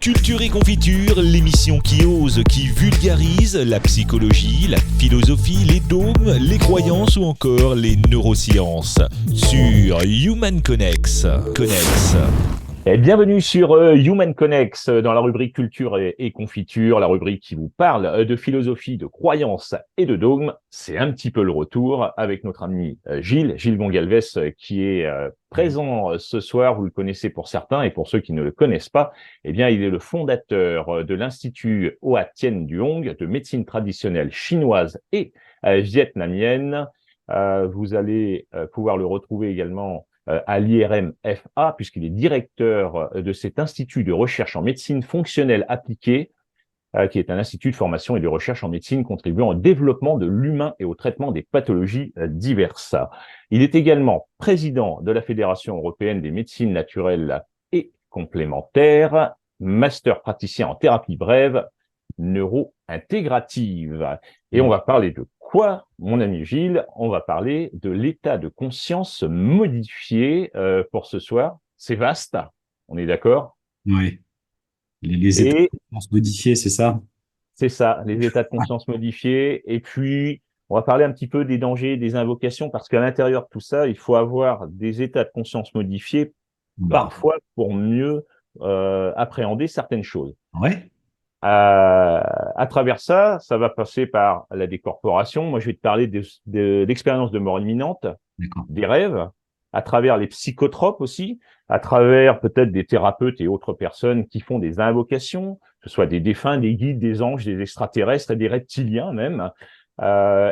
Culture et confiture, l'émission qui ose, qui vulgarise la psychologie, la philosophie, les dogmes, les croyances ou encore les neurosciences sur Human Connex. Et bienvenue sur Human Connex dans la rubrique culture et confiture, la rubrique qui vous parle de philosophie, de croyances et de dogmes. C'est un petit peu le retour avec notre ami Gilles Gongalves qui est présent ce soir. Vous le connaissez pour certains et pour ceux qui ne le connaissent pas, eh bien, il est le fondateur de l'Institut Hoa Tien Duong de médecine traditionnelle chinoise et vietnamienne. Vous allez pouvoir le retrouver également à l'IRM-FA, puisqu'il est directeur de cet institut de recherche en médecine fonctionnelle appliquée, qui est un institut de formation et de recherche en médecine contribuant au développement de l'humain et au traitement des pathologies diverses. Il est également président de la Fédération européenne des médecines naturelles et complémentaires, master praticien en thérapie brève, neuro-intégrative. Et on va parler de quoi, mon ami Gilles? On va parler de l'état de conscience modifié pour ce soir. C'est vaste, on est d'accord? Oui, les états Et de conscience modifiés, c'est ça? c'est ça, les états de conscience modifiés. Et puis, on va parler un petit peu des dangers, des invocations, parce qu'à l'intérieur de tout ça, il faut avoir des états de conscience modifiés, Bah, parfois pour mieux appréhender certaines choses. ouais, À travers ça, ça va passer par la décorporation. Moi, je vais te parler d'expériences de mort imminente, d'accord. des rêves, à travers les psychotropes aussi, à travers peut-être des thérapeutes et autres personnes qui font des invocations, que ce soit des défunts, des guides, des anges, des extraterrestres, des reptiliens même.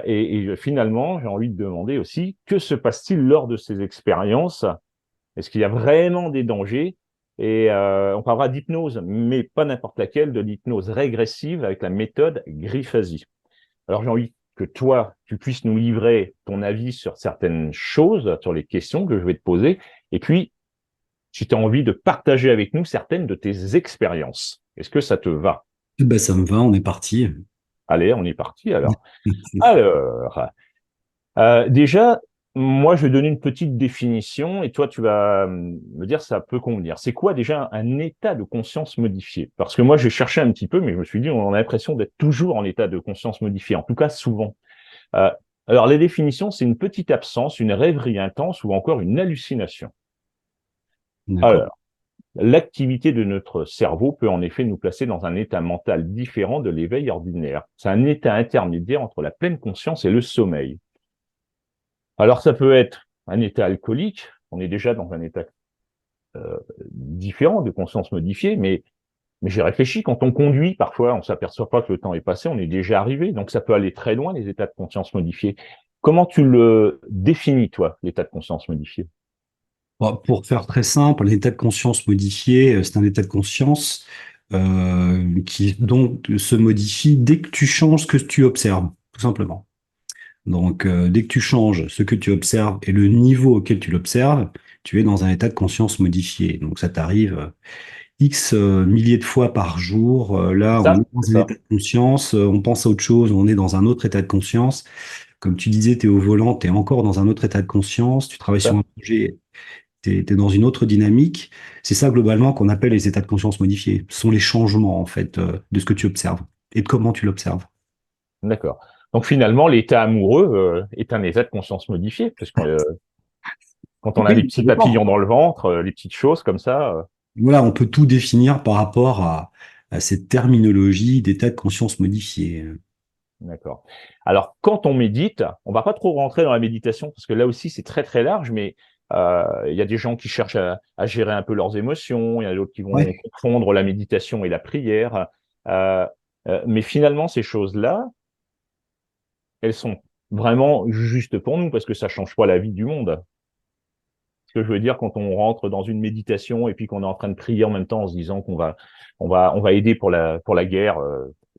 Et finalement, j'ai envie de demander aussi, que se passe-t-il lors de ces expériences? Est-ce qu'il y a vraiment des dangers? Et on parlera d'hypnose, mais pas n'importe laquelle, de l'hypnose régressive avec la méthode Grifasi. Alors j'ai envie que toi, tu puisses nous livrer ton avis sur certaines choses, sur les questions que je vais te poser, et puis si tu as envie de partager avec nous certaines de tes expériences. Est-ce que ça te va? Bah, ça me va, on est parti. Allez, on est parti alors. Alors, déjà, moi, je vais donner une petite définition et toi, tu vas me dire si ça peut convenir. C'est quoi déjà un état de conscience modifié? Parce que moi, j'ai cherché un petit peu, mais je me suis dit, on a l'impression d'être toujours en état de conscience modifié, en tout cas souvent. Euh, alors, les définitions, c'est une petite absence, une rêverie intense ou encore une hallucination. D'accord. Alors, l'activité de notre cerveau peut en effet nous placer dans un état mental différent de l'éveil ordinaire. C'est un état intermédiaire entre la pleine conscience et le sommeil. Alors, ça peut être un état alcoolique, on est déjà dans un état différent de conscience modifiée, mais j'ai réfléchi, quand on conduit, parfois, on s'aperçoit pas que le temps est passé, on est déjà arrivé, donc ça peut aller très loin, les états de conscience modifiés. Comment tu le définis, toi, l'état de conscience modifié? Bon, pour faire très simple, l'état de conscience modifié, c'est un état de conscience qui donc se modifie dès que tu changes ce que tu observes, tout simplement. Donc, dès que tu changes ce que tu observes et le niveau auquel tu l'observes, tu es dans un état de conscience modifié. Donc, ça t'arrive X milliers de fois par jour. Là, on est dans C'est un ça. état de conscience, on pense à autre chose, on est dans un autre état de conscience. Comme tu disais, tu es au volant, tu es encore dans un autre état de conscience, tu travailles sur Ça. un projet, tu es dans une autre dynamique. C'est ça globalement qu'on appelle les états de conscience modifiés. Ce sont les changements en fait de ce que tu observes et de comment tu l'observes. D'accord. Donc finalement, l'état amoureux est un état de conscience modifié, parce que quand on a les Oui, petits ça dépend. papillons dans le ventre, les petites choses comme ça. Voilà, on peut tout définir par rapport à cette terminologie d'état de conscience modifié. D'accord. Alors, quand on médite, on va pas trop rentrer dans la méditation, parce que là aussi, c'est très, très large, mais il y a des gens qui cherchent à gérer un peu leurs émotions, il y en a d'autres qui vont Ouais. confondre la méditation et la prière. Euh, mais finalement, ces choses-là, elles sont vraiment justes pour nous, parce que ça change pas la vie du monde. Ce que je veux dire, quand on rentre dans une méditation et puis qu'on est en train de prier en même temps en se disant on va aider pour la guerre,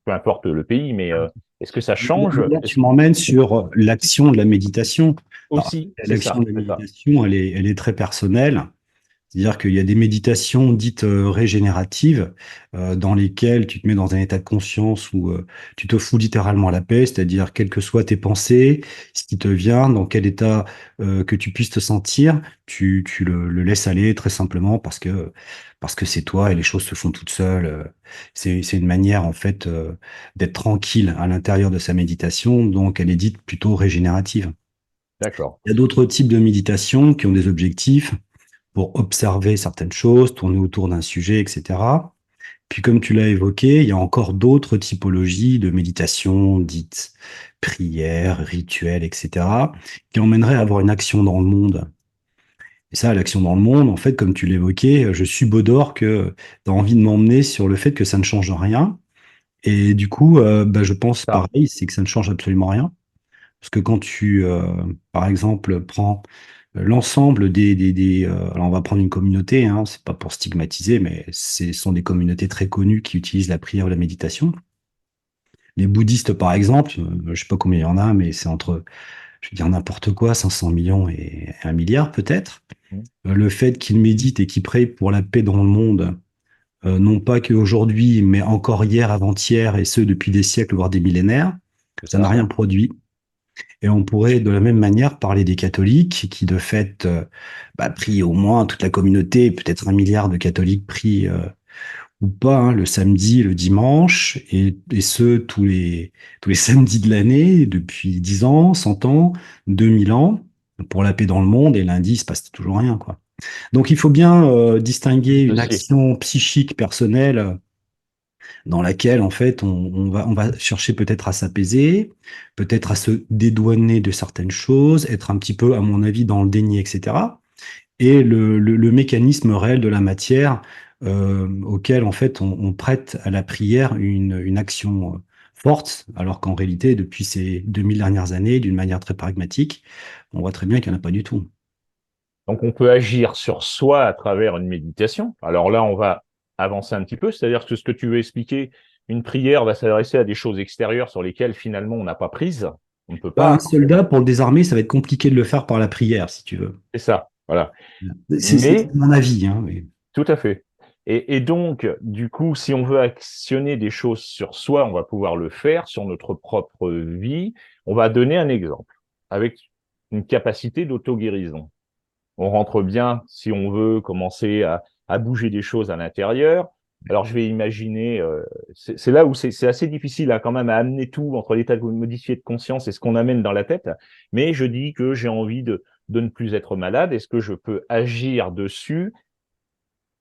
peu importe le pays, mais est-ce que ça change? Là, tu m'emmènes sur l'action de la médiation. Alors, Aussi, c'est l'action ça, de la c'est ça. méditation, elle est très personnelle. C'est-à-dire qu'il y a des méditations dites régénératives dans lesquelles tu te mets dans un état de conscience où tu te fous littéralement la paix, c'est-à-dire quelles que soient tes pensées, ce qui te vient, dans quel état que tu puisses te sentir, tu le laisses aller très simplement parce que c'est toi et les choses se font toutes seules. C'est une manière en fait d'être tranquille à l'intérieur de sa méditation, donc elle est dite plutôt régénérative. D'accord. Il y a d'autres types de méditation qui ont des objectifs pour observer certaines choses, tourner autour d'un sujet, etc. Puis comme tu l'as évoqué, il y a encore d'autres typologies de méditation dites prières, rituels, etc., qui emmèneraient à avoir une action dans le monde. Et ça, l'action dans le monde, en fait, comme tu l'évoquais, je subodore que tu as envie de m'emmener sur le fait que ça ne change rien. Et du coup, bah, je pense Ça. pareil, c'est que ça ne change absolument rien. Parce que quand tu, par exemple, prends l'ensemble alors on va prendre une communauté, hein, c'est pas pour stigmatiser, mais ce sont des communautés très connues qui utilisent la prière ou la méditation. Les bouddhistes, par exemple, je sais pas combien il y en a, mais c'est entre, je vais dire n'importe quoi, 500 millions et 1 milliard peut-être. Mhm. Le fait qu'ils méditent et qu'ils prient pour la paix dans le monde, non pas qu'aujourd'hui, mais encore hier, avant-hier, et ce depuis des siècles, voire des millénaires, C'est ça n'a ça. rien produit. Et on pourrait de la même manière parler des catholiques qui, de fait, bah, prient au moins toute la communauté, peut-être 1 milliard de catholiques prient ou pas, hein, le samedi, le dimanche, et ce, tous les samedis de l'année, depuis 10 ans, 100 ans, 2000 ans, pour la paix dans le monde, et lundi, il se passe toujours rien, quoi. Donc il faut bien distinguer une Ceci. action psychique personnelle dans laquelle en fait on va chercher peut-être à s'apaiser, peut-être à se dédouaner de certaines choses, être un petit peu, à mon avis, dans le déni, etc. Et le mécanisme réel de la matière auquel en fait on prête à la prière une action forte, alors qu'en réalité, depuis ces 2000 dernières années, d'une manière très pragmatique, on voit très bien qu'il n'y en a pas du tout. Donc, on peut agir sur soi à travers une méditation. Alors là, on va avancer un petit peu, c'est-à-dire que ce que tu veux expliquer, une prière va s'adresser à des choses extérieures sur lesquelles finalement on n'a pas prise. On ne peut Bah, un pas. soldat, pour le désarmer, ça va être compliqué de le faire par la prière, si tu veux. C'est ça. Voilà. C'est Mais, mon avis, hein, tout à fait. Et donc, du coup, si on veut actionner des choses sur soi, on va pouvoir le faire sur notre propre vie. On va donner un exemple avec une capacité d'auto-guérison. On rentre bien si on veut commencer à bouger des choses à l'intérieur. Alors, je vais imaginer, c'est là où c'est assez difficile quand même à amener tout entre l'état modifié de conscience et ce qu'on amène dans la tête. Mais je dis que j'ai envie de ne plus être malade. Est-ce que je peux agir dessus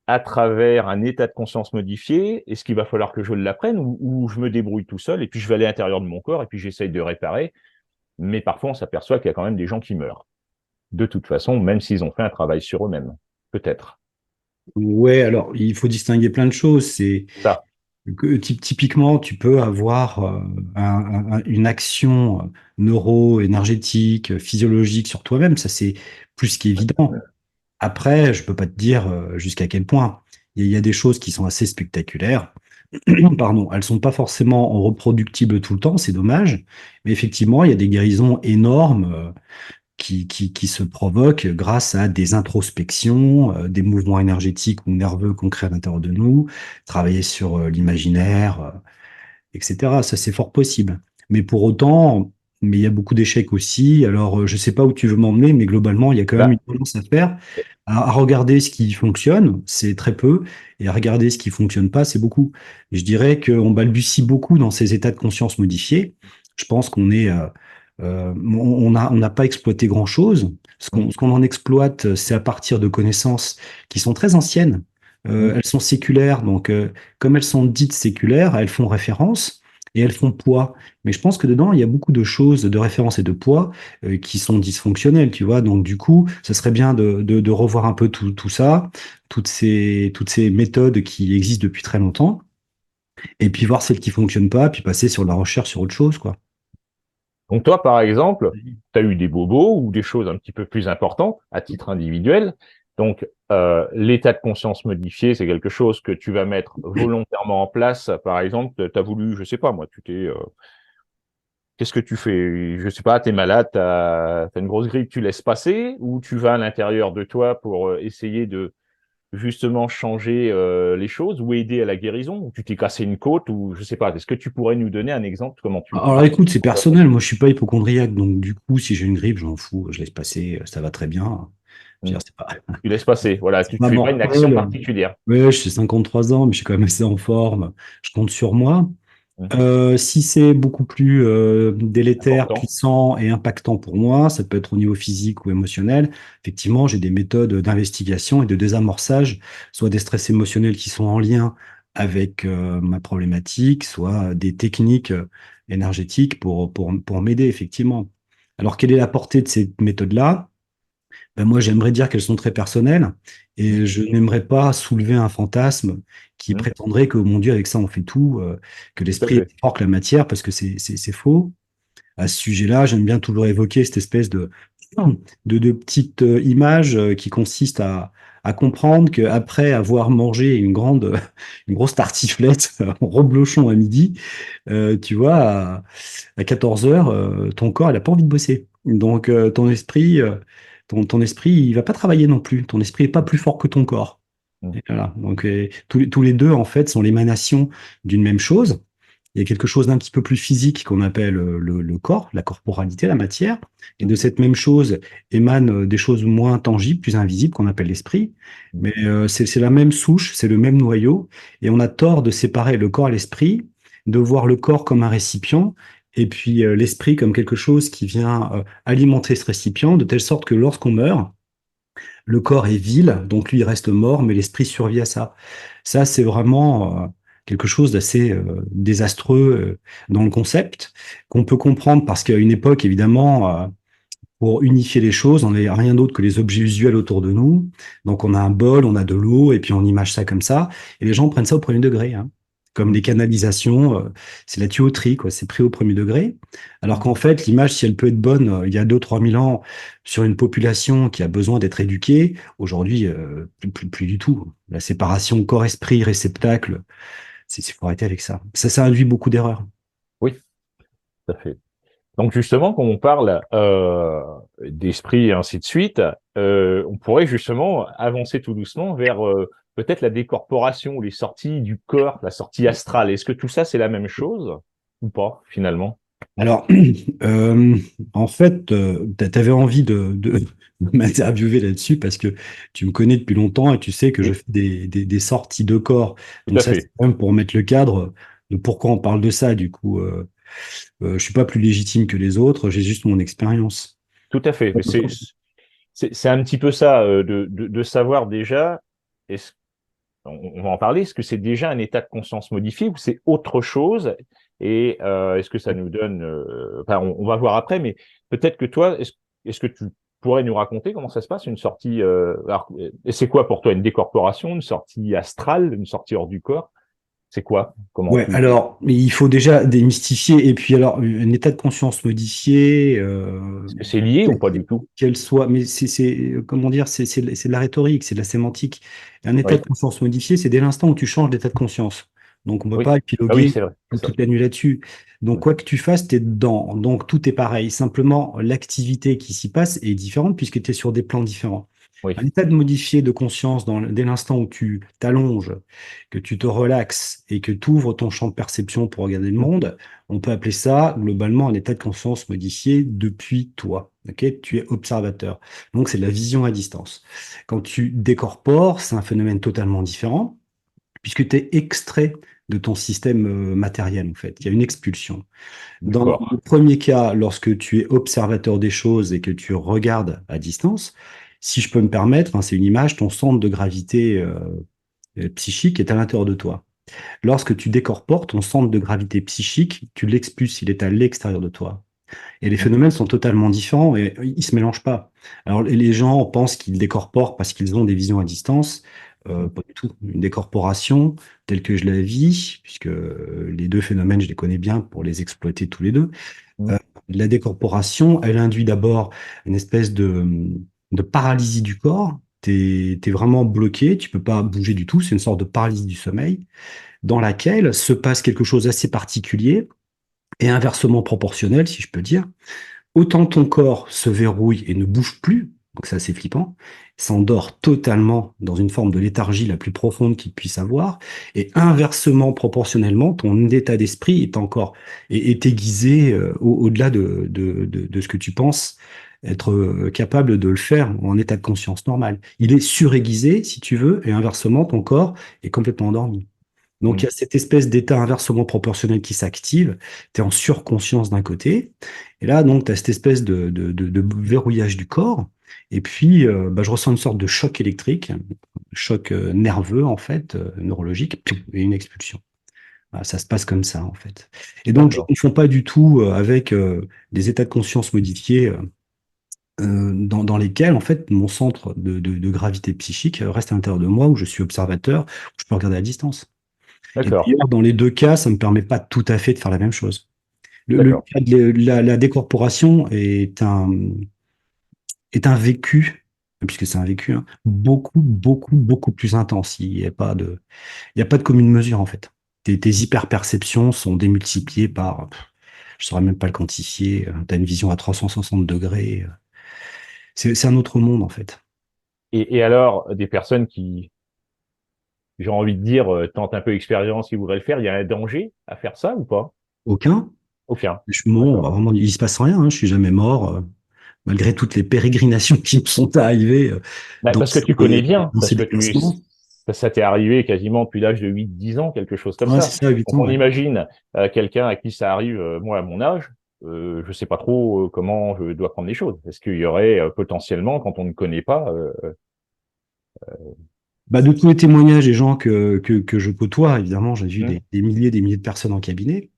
à travers un état de conscience modifié? Est-ce qu'il va falloir que je l'apprenne ou je me débrouille tout seul et puis je vais aller à l'intérieur de mon corps et puis j'essaye de réparer? Mais parfois, on s'aperçoit qu'il y a quand même des gens qui meurent de toute façon, même s'ils ont fait un travail sur eux-mêmes. Peut-être. ouais, alors il faut distinguer plein de choses. C'est Ça. que typiquement, tu peux avoir une action neuro-énergétique, physiologique sur toi-même. Ça, c'est plus qu'évident. Après, je peux pas te dire jusqu'à quel point. Il y a des choses qui sont assez spectaculaires. Pardon, elles sont pas forcément reproductibles tout le temps, c'est dommage. Mais effectivement, il y a des guérisons énormes. Qui se provoquent grâce à des introspections, des mouvements énergétiques ou nerveux qu'on crée à l'intérieur de nous, travailler sur l'imaginaire, etc. Ça, c'est fort possible. Mais pour autant, mais il y a beaucoup d'échecs aussi. Alors, je ne sais pas où tu veux m'emmener, mais globalement, il y a quand même Bah, une tendance à faire, à regarder ce qui fonctionne, c'est très peu, et à regarder ce qui fonctionne pas, c'est beaucoup. Et je dirais qu'on balbutie beaucoup dans ces états de conscience modifiés. Je pense qu'on est, on n'a pas exploité grand-chose. Ce qu'on en exploite, c'est à partir de connaissances qui sont très anciennes. Elles sont séculaires, donc comme elles sont dites séculaires, elles font référence et elles font poids. Mais je pense que dedans, il y a beaucoup de choses de référence et de poids qui sont dysfonctionnelles, tu vois. Donc du coup, ce serait bien de revoir un peu tout ça, toutes ces méthodes qui existent depuis très longtemps, et puis voir celles qui fonctionnent pas, puis passer sur la recherche sur autre chose, quoi. donc toi, par exemple, tu as eu des bobos ou des choses un petit peu plus importantes à titre individuel. Donc, l'état de conscience modifié, c'est quelque chose que tu vas mettre volontairement en place. Par exemple, tu as voulu, je sais pas moi, qu'est-ce que tu fais? Je sais pas, tu es malade, tu as une grosse grippe, tu laisses passer ou tu vas à l'intérieur de toi pour essayer justement changer les choses ou aider à la guérison, ou tu t'es cassé une côte, ou je sais pas. Est-ce que tu pourrais nous donner un exemple de comment tu Alors marches? écoute, c'est personnel. Moi, je suis pas hypochondriaque, donc du coup, si j'ai une grippe, je m'en fous, je laisse passer, ça va très bien. Je veux Hmm. dire, c'est pas, Tu laisses passer. Voilà, c'est tu pas fais pas une action mortel. particulière. Ouais, j'ai 53 ans, mais je suis quand même assez en forme. Je compte sur moi. Mhm. Si c'est beaucoup plus délétère, Important. puissant et impactant pour moi, ça peut être au niveau physique ou émotionnel. Effectivement, j'ai des méthodes d'investigation et de désamorçage, soit des stress émotionnels qui sont en lien avec ma problématique, soit des techniques énergétiques pour m'aider, effectivement. Alors, quelle est la portée de ces méthodes-là? Ben moi, j'aimerais dire qu'elles sont très personnelles Mhm. et je n'aimerais pas soulever un fantasme qui Mhm. prétendrait que, oh mon Dieu, avec ça, on fait tout, que Tout à l'esprit est fait. plus fort que la matière, parce que c'est faux. À ce sujet-là, j'aime bien toujours évoquer cette espèce de petite image qui consiste à comprendre qu'après avoir mangé une grosse tartiflette en reblochon à midi, tu vois, à 14 heures, ton corps, il n'a pas envie de bosser. Donc, ton esprit, il va pas travailler non plus. Ton esprit est pas plus fort que ton corps. Mhm. Et voilà. Donc, tous les deux, en fait, sont l'émanation d'une même chose. Il y a quelque chose d'un petit peu plus physique qu'on appelle le corps, la corporalité, la matière. Et de cette même chose émanent des choses moins tangibles, plus invisibles, qu'on appelle l'esprit. Mhm. Mais c'est la même souche, c'est le même noyau. Et on a tort de séparer le corps et l'esprit, de voir le corps comme un récipient, et puis l'esprit comme quelque chose qui vient alimenter ce récipient, de telle sorte que lorsqu'on meurt, le corps est vile, donc lui il reste mort, mais l'esprit survit à ça. Ça, c'est vraiment quelque chose d'assez désastreux dans le concept, qu'on peut comprendre parce qu'à une époque, évidemment, pour unifier les choses, on n'est rien d'autre que les objets usuels autour de nous. Donc on a un bol, on a de l'eau, et puis on image ça comme ça. Et les gens prennent ça au premier degré, hein. Comme les canalisations, c'est la tuyauterie, quoi. C'est pris au premier degré. Alors qu'en fait, l'image, si elle peut être bonne il y a 2 000 à 3 000 ans sur une population qui a besoin d'être éduquée, aujourd'hui, plus du tout. La séparation corps-esprit, réceptacle, faut arrêter avec ça. Ça induit beaucoup d'erreurs. Oui, tout à fait. Donc justement, quand on parle d'esprit et ainsi de suite, on pourrait justement avancer tout doucement vers peut-être la décorporation, les sorties du corps, la sortie astrale. Est-ce que tout ça, c'est la même chose ou pas, finalement? Alors, euh, en fait, tu avais envie de m'interviewer là-dessus parce que tu me connais depuis longtemps et tu sais que je Oui, fais des sorties de corps. tout Donc à ça, c'est fait. quand même pour mettre le cadre de pourquoi on parle de ça. Du coup, je suis pas plus légitime que les autres, j'ai juste mon expérience. Tout à fait. Mais c'est un petit peu ça, de savoir déjà, est-ce, on va en parler, est-ce que c'est déjà un état de conscience modifié ou c'est autre chose? Et est-ce que ça nous donne, enfin, on va voir après, mais peut-être que toi, est-ce que tu pourrais nous raconter comment ça se passe, une sortie, alors, et c'est quoi pour toi une décorporation, une sortie astrale, une sortie hors du corps? C'est quoi? Comment Ouais, tu... alors, il faut déjà démystifier. Et puis, alors, un état de conscience modifié, Est-ce que c'est lié ou pas du tout? qu'elle soit, mais comment dire, c'est de la rhétorique, c'est de la sémantique. Un état Oui, de conscience modifié, c'est dès l'instant où tu changes d'état de conscience. Donc, on ne peut oui. pas Ah oui, épiloguer c'est vrai, c'est ça. toute la nuit là-dessus. Donc, Mm. quoi que tu fasses, tu es dedans. Donc, tout est pareil. Simplement, l'activité qui s'y passe est différente puisque tu es sur des plans différents. Un Oui. état de modifié de conscience dès l'instant où tu t'allonges, que tu te relaxes et que tu ouvres ton champ de perception pour regarder le Mm. monde, on peut appeler ça globalement un état de conscience modifié depuis toi. Ok, tu es observateur. Donc c'est de la vision à distance. Quand tu décorpores, c'est un phénomène totalement différent puisque tu es extrait de ton système matériel en fait. Il y a une expulsion. Dans le D'accord. premier cas, lorsque tu es observateur des choses et que tu regardes à distance, si je peux me permettre, hein, c'est une image, ton centre de gravité psychique est à l'intérieur de toi. Lorsque tu décorpores, ton centre de gravité psychique, tu l'expulses, il est à l'extérieur de toi. Et les Mm. phénomènes sont totalement différents et ils ne se mélangent pas. Alors les gens pensent qu'ils décorporent parce qu'ils ont des visions à distance. Mm. Pas du tout. Une décorporation telle que je la vis, puisque les deux phénomènes, je les connais bien pour les exploiter tous les deux. Mm. Euh, la décorporation, elle induit d'abord une espèce de paralysie du corps. T'es vraiment bloqué, tu peux pas bouger du tout. C'est une sorte de paralysie du sommeil dans laquelle se passe quelque chose d'assez particulier et inversement proportionnel, si je peux dire. Autant ton corps se verrouille et ne bouge plus, donc c'est assez flippant, s'endort totalement dans une forme de léthargie la plus profonde qu'il puisse avoir, et inversement, proportionnellement, ton état d'esprit est aiguisé au-delà de ce que tu penses être capable de le faire en état de conscience normal. Il est suraiguisé, si tu veux, et inversement, ton corps est complètement endormi. Donc, il y a cette espèce d'état inversement proportionnel qui s'active. Tu es en surconscience d'un côté. Et là, donc, tu as cette espèce de verrouillage du corps. Et puis, je ressens une sorte de choc électrique, choc nerveux, en fait, neurologique, et une expulsion. Voilà, ça se passe comme ça, en fait. Et donc, je ne D'accord. confonds pas du tout avec des états de conscience modifiés dans lesquels, en fait, mon centre de gravité psychique reste à l'intérieur de moi, où je suis observateur, où je peux regarder à distance. Et D'accord. d'ailleurs, dans les deux cas, ça ne me permet pas tout à fait de faire la même chose. Le D'accord. cas de la décorporation est un vécu, puisque c'est un vécu, hein, beaucoup, beaucoup, beaucoup plus intense. Il y a pas de commune mesure, en fait. Tes hyperperceptions sont démultipliées par, je ne saurais même pas le quantifier, tu as une vision à 360 degrés. C'est un autre monde, en fait. Et alors, des personnes qui, j'ai envie de dire, tentent un peu l'expérience, qui voudraient le faire, il y a un danger à faire ça ou pas? Aucun. Aucun. Je suis bon, D'accord. vraiment, il se passe rien, hein, je suis jamais mort, malgré toutes les pérégrinations qui me sont arrivées Bah, parce que tu connais bien, dans ces parce que tu, déplacements. ça t'est arrivé quasiment depuis l'âge de 8, 10 ans, quelque chose comme Ouais, c'est ça. ça, 8 Donc, ans, on ouais. imagine quelqu'un à qui ça arrive, moi, à mon âge, je sais pas trop comment je dois prendre les choses. Est-ce qu'il y aurait potentiellement, quand on ne connaît pas, De tous les témoignages des gens que je côtoie, évidemment, j'ai vu hmm, des milliers de personnes en cabinet.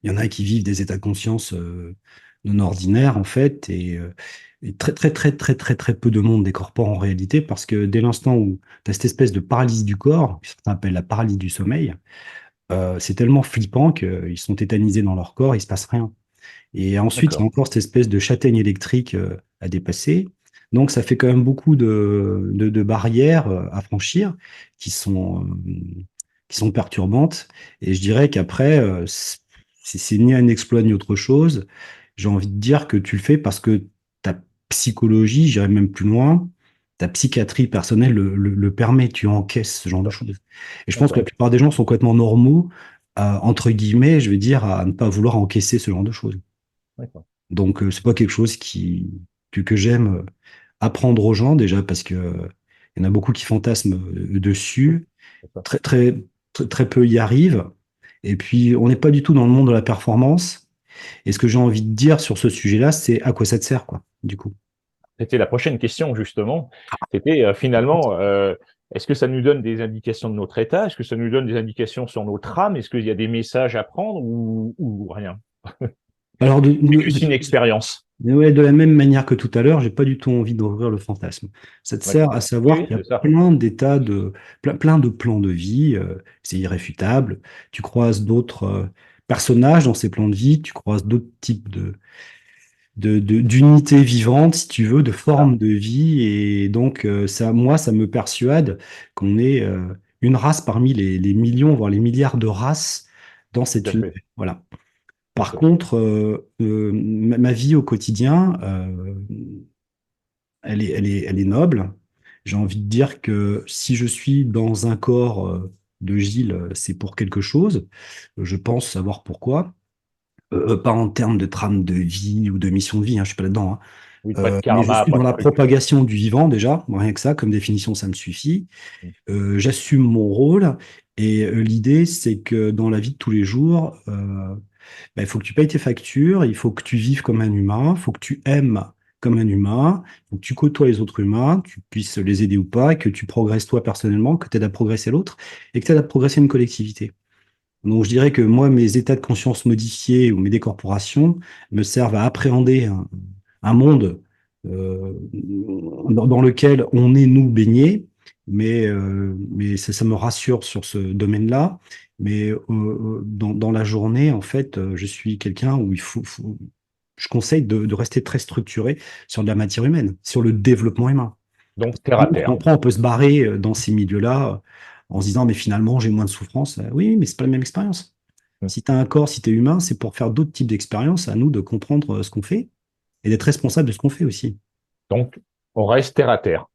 Il y en a qui vivent des états de conscience non ordinaires, en fait, et très, très, très, très, très, très peu de monde décorpore en réalité, parce que dès l'instant où tu as cette espèce de paralysie du corps, que certains appellent la paralysie du sommeil, c'est tellement flippant qu'ils sont tétanisés dans leur corps, il se passe rien. Et ensuite, il y a d'accord, encore cette espèce de châtaigne électrique à dépasser. Donc, ça fait quand même beaucoup de barrières à franchir qui sont, euh, qui sont perturbantes. Et je dirais qu'après, c'est ni un exploit ni autre chose. J'ai envie de dire que tu le fais parce que ta psychologie, j'irais même plus loin, ta psychiatrie personnelle le permet. Tu encaisses ce genre de choses. Et je pense que la d'accord, plupart des gens sont complètement normaux, entre guillemets, je vais dire, à ne pas vouloir encaisser ce genre de choses. d'accord, Donc, c'est pas quelque chose que j'aime apprendre aux gens, déjà, parce que il y en a beaucoup qui fantasment dessus. d'accord. Très, très, très, très peu y arrivent. Et puis, on n'est pas du tout dans le monde de la performance. Et ce que j'ai envie de dire sur ce sujet-là, c'est à quoi ça te sert, quoi, du coup. C'était la prochaine question, justement. C'était finalement, est-ce que ça nous donne des indications de notre état? Est-ce que ça nous donne des indications sur notre âme? Est-ce qu'il y a des messages à prendre ou rien? Alors, C'est juste une expérience. ouais, de la même manière que tout à l'heure, j'ai pas du tout envie d'ouvrir le fantasme. Ça te sert D'accord. à Oui, savoir oui, qu'il y a c'est ça. plein de plans de vie, c'est irréfutable. Tu croises d'autres personnages dans ces plans de vie, tu croises d'autres types d'unités vivantes, si tu veux, de Ah, formes de vie. Et donc, moi, ça me persuade qu'on est une race parmi les millions, voire les milliards de races dans tout cet à fait. univers. Voilà. Tout à Par fait. contre, ma vie au quotidien, elle est noble. J'ai envie de dire que si je suis dans un corps de Gilles, c'est pour quelque chose. Je pense savoir pourquoi. Pas en termes de trame de vie ou de mission de vie, hein, je suis pas là-dedans, hein. Oui, pas de Mais je karma, suis pas dans de la truc. propagation du vivant déjà, rien que ça, comme définition, ça me suffit. J'assume mon rôle et l'idée, c'est que dans la vie de tous les jours, il faut que tu payes tes factures, il faut que tu vives comme un humain, il faut que tu aimes comme un humain, il faut que tu côtoies les autres humains, tu puisses les aider ou pas, que tu progresses toi personnellement, que tu aides à progresser l'autre et que tu aides à progresser une collectivité. Donc je dirais que moi, mes états de conscience modifiés ou mes décorporations me servent à appréhender un monde dans lequel on est, nous, baignés, mais ça me rassure sur ce domaine-là. Mais dans la journée, en fait, je suis quelqu'un où je conseille de rester très structuré sur de la matière humaine, sur le développement humain. Donc, terre à Sinon, je terre. comprends, on peut se barrer dans ces milieux-là en se disant, mais finalement, j'ai moins de souffrance. Oui, mais c'est pas la même expérience. Si tu as un corps, si tu es humain, c'est pour faire d'autres types d'expériences, à nous de comprendre ce qu'on fait et d'être responsable de ce qu'on fait aussi. Donc, on reste terre à terre.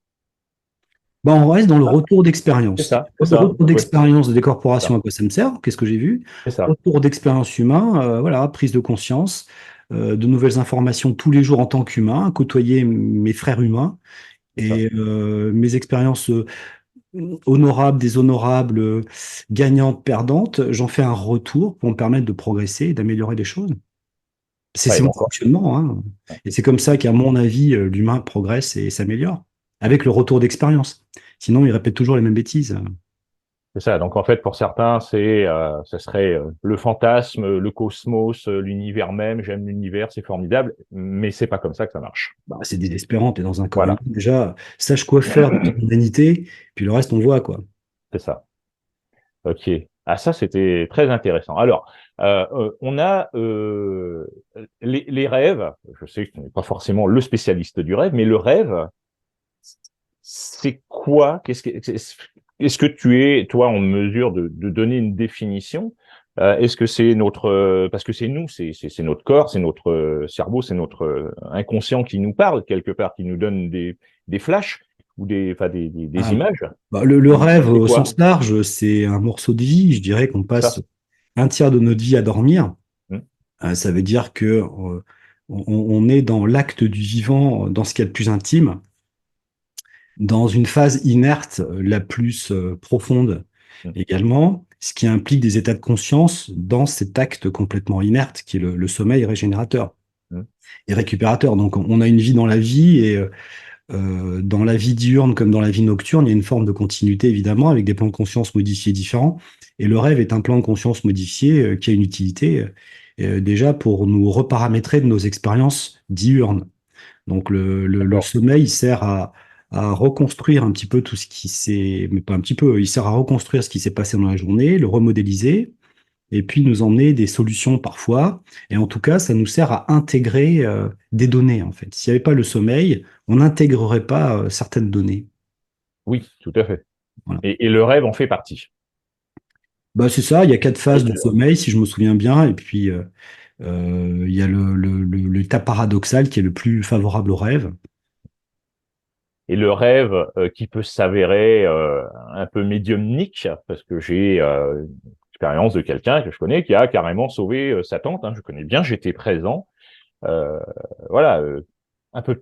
Ben, on reste dans le retour C'est d'expérience. ça, c'est Le ça. retour Oui, d'expérience des c'est corporations, ça. à quoi ça me sert? Qu'est-ce que j'ai vu? C'est ça. Retour d'expérience humain, voilà, prise de conscience, de nouvelles informations tous les jours en tant qu'humain, côtoyer mes frères humains C'est ça. et mes expériences honorables, déshonorables, gagnantes, perdantes. J'en fais un retour pour me permettre de progresser et d'améliorer les choses. Ouais, C'est mon donc, fonctionnement, hein. Et c'est comme ça qu'à mon avis, l'humain progresse et s'améliore, avec le retour d'expérience. Sinon, il répète toujours les mêmes bêtises. c'est ça. Donc, en fait, pour certains, ça serait le fantasme, le cosmos, l'univers même. J'aime l'univers, c'est formidable. Mais c'est pas comme ça que ça marche. Bah, c'est désespérant, t'es dans un corps humain. Voilà. Déjà, sache quoi faire de ton humanité, puis le reste, on voit, quoi. C'est ça. Ok. Ah, ça, c'était très intéressant. Alors, on a les rêves. Je sais que tu n'es pas forcément le spécialiste du rêve, mais le rêve, c'est quoi? Est-ce que tu es, toi, en mesure de donner une définition? Est-ce que c'est parce que c'est nous, c'est notre corps, c'est notre cerveau, c'est notre inconscient qui nous parle quelque part, qui nous donne des flashs ou des Ah, images. bah, le rêve, C'est au quoi? sens large, c'est un morceau de vie. Je dirais qu'on C'est ça. passe un tiers de notre vie à dormir. Hmm. Ça veut dire que on est dans l'acte du vivant, dans ce qu'il y a de plus intime, dans une phase inerte la plus profonde Hmm. également, ce qui implique des états de conscience dans cet acte complètement inerte qui est le sommeil régénérateur Hmm. et récupérateur. Donc on a une vie dans la vie et dans la vie diurne comme dans la vie nocturne, il y a une forme de continuité évidemment avec des plans de conscience modifiés différents. Et le rêve est un plan de conscience modifié qui a une utilité déjà pour nous reparamétrer de nos expériences diurnes. Donc le D'accord. sommeil il sert à reconstruire un petit peu tout ce qui s'est, mais pas un petit peu, il sert à reconstruire ce qui s'est passé dans la journée, le remodéliser, et puis nous emmener des solutions parfois. Et en tout cas, ça nous sert à intégrer des données, en fait. S'il n'y avait pas le sommeil, on n'intégrerait pas certaines données. Oui, tout à fait. Voilà. Et le rêve en fait partie. Bah, c'est ça, il y a 4 phases de Ok. sommeil, si je me souviens bien, et puis il y a l'état paradoxal qui est le plus favorable au rêve. Et le rêve qui peut s'avérer un peu médiumnique, parce que j'ai l'expérience de quelqu'un que je connais qui a carrément sauvé sa tante. Hein, je connais bien, j'étais présent. Euh, voilà, un peu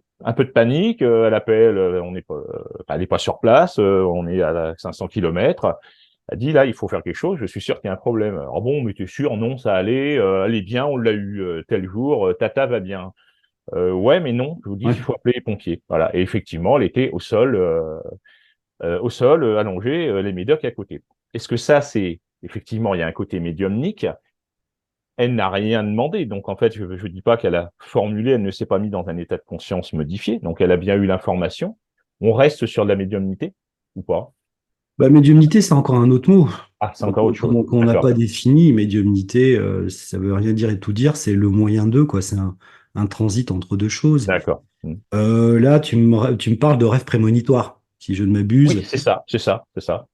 de panique. Elle appelle, on n'est pas, elle n'est pas sur place, on est à 500 kilomètres. Elle dit là, il faut faire quelque chose. Je suis sûr qu'il y a un problème. Alors bon, mais t'es sûr? Non, ça allait. Elle est bien, on l'a eu tel jour. Tata va bien. Ouais, mais non, je vous dis, il Ouais. faut appeler les pompiers. Voilà. Et effectivement, elle était au sol, allongée, les médocs à côté. Est-ce que ça, c'est effectivement, il y a un côté médiumnique. Elle n'a rien demandé. Donc, en fait, je ne dis pas qu'elle a formulé, elle ne s'est pas mise dans un état de conscience modifié. Donc, elle a bien eu l'information. On reste sur de la médiumnité ou pas? Bah, médiumnité, c'est encore un autre mot. Ah, c'est encore autre chose. Qu'on n'a D'accord. pas défini. Médiumnité, ça veut rien dire et tout dire, c'est le moyen d'eux, quoi. C'est un transit entre deux choses. D'accord. Là, tu me parles de rêve prémonitoire, si je ne Oui, m'abuse. c'est ça, c'est ça, c'est ça.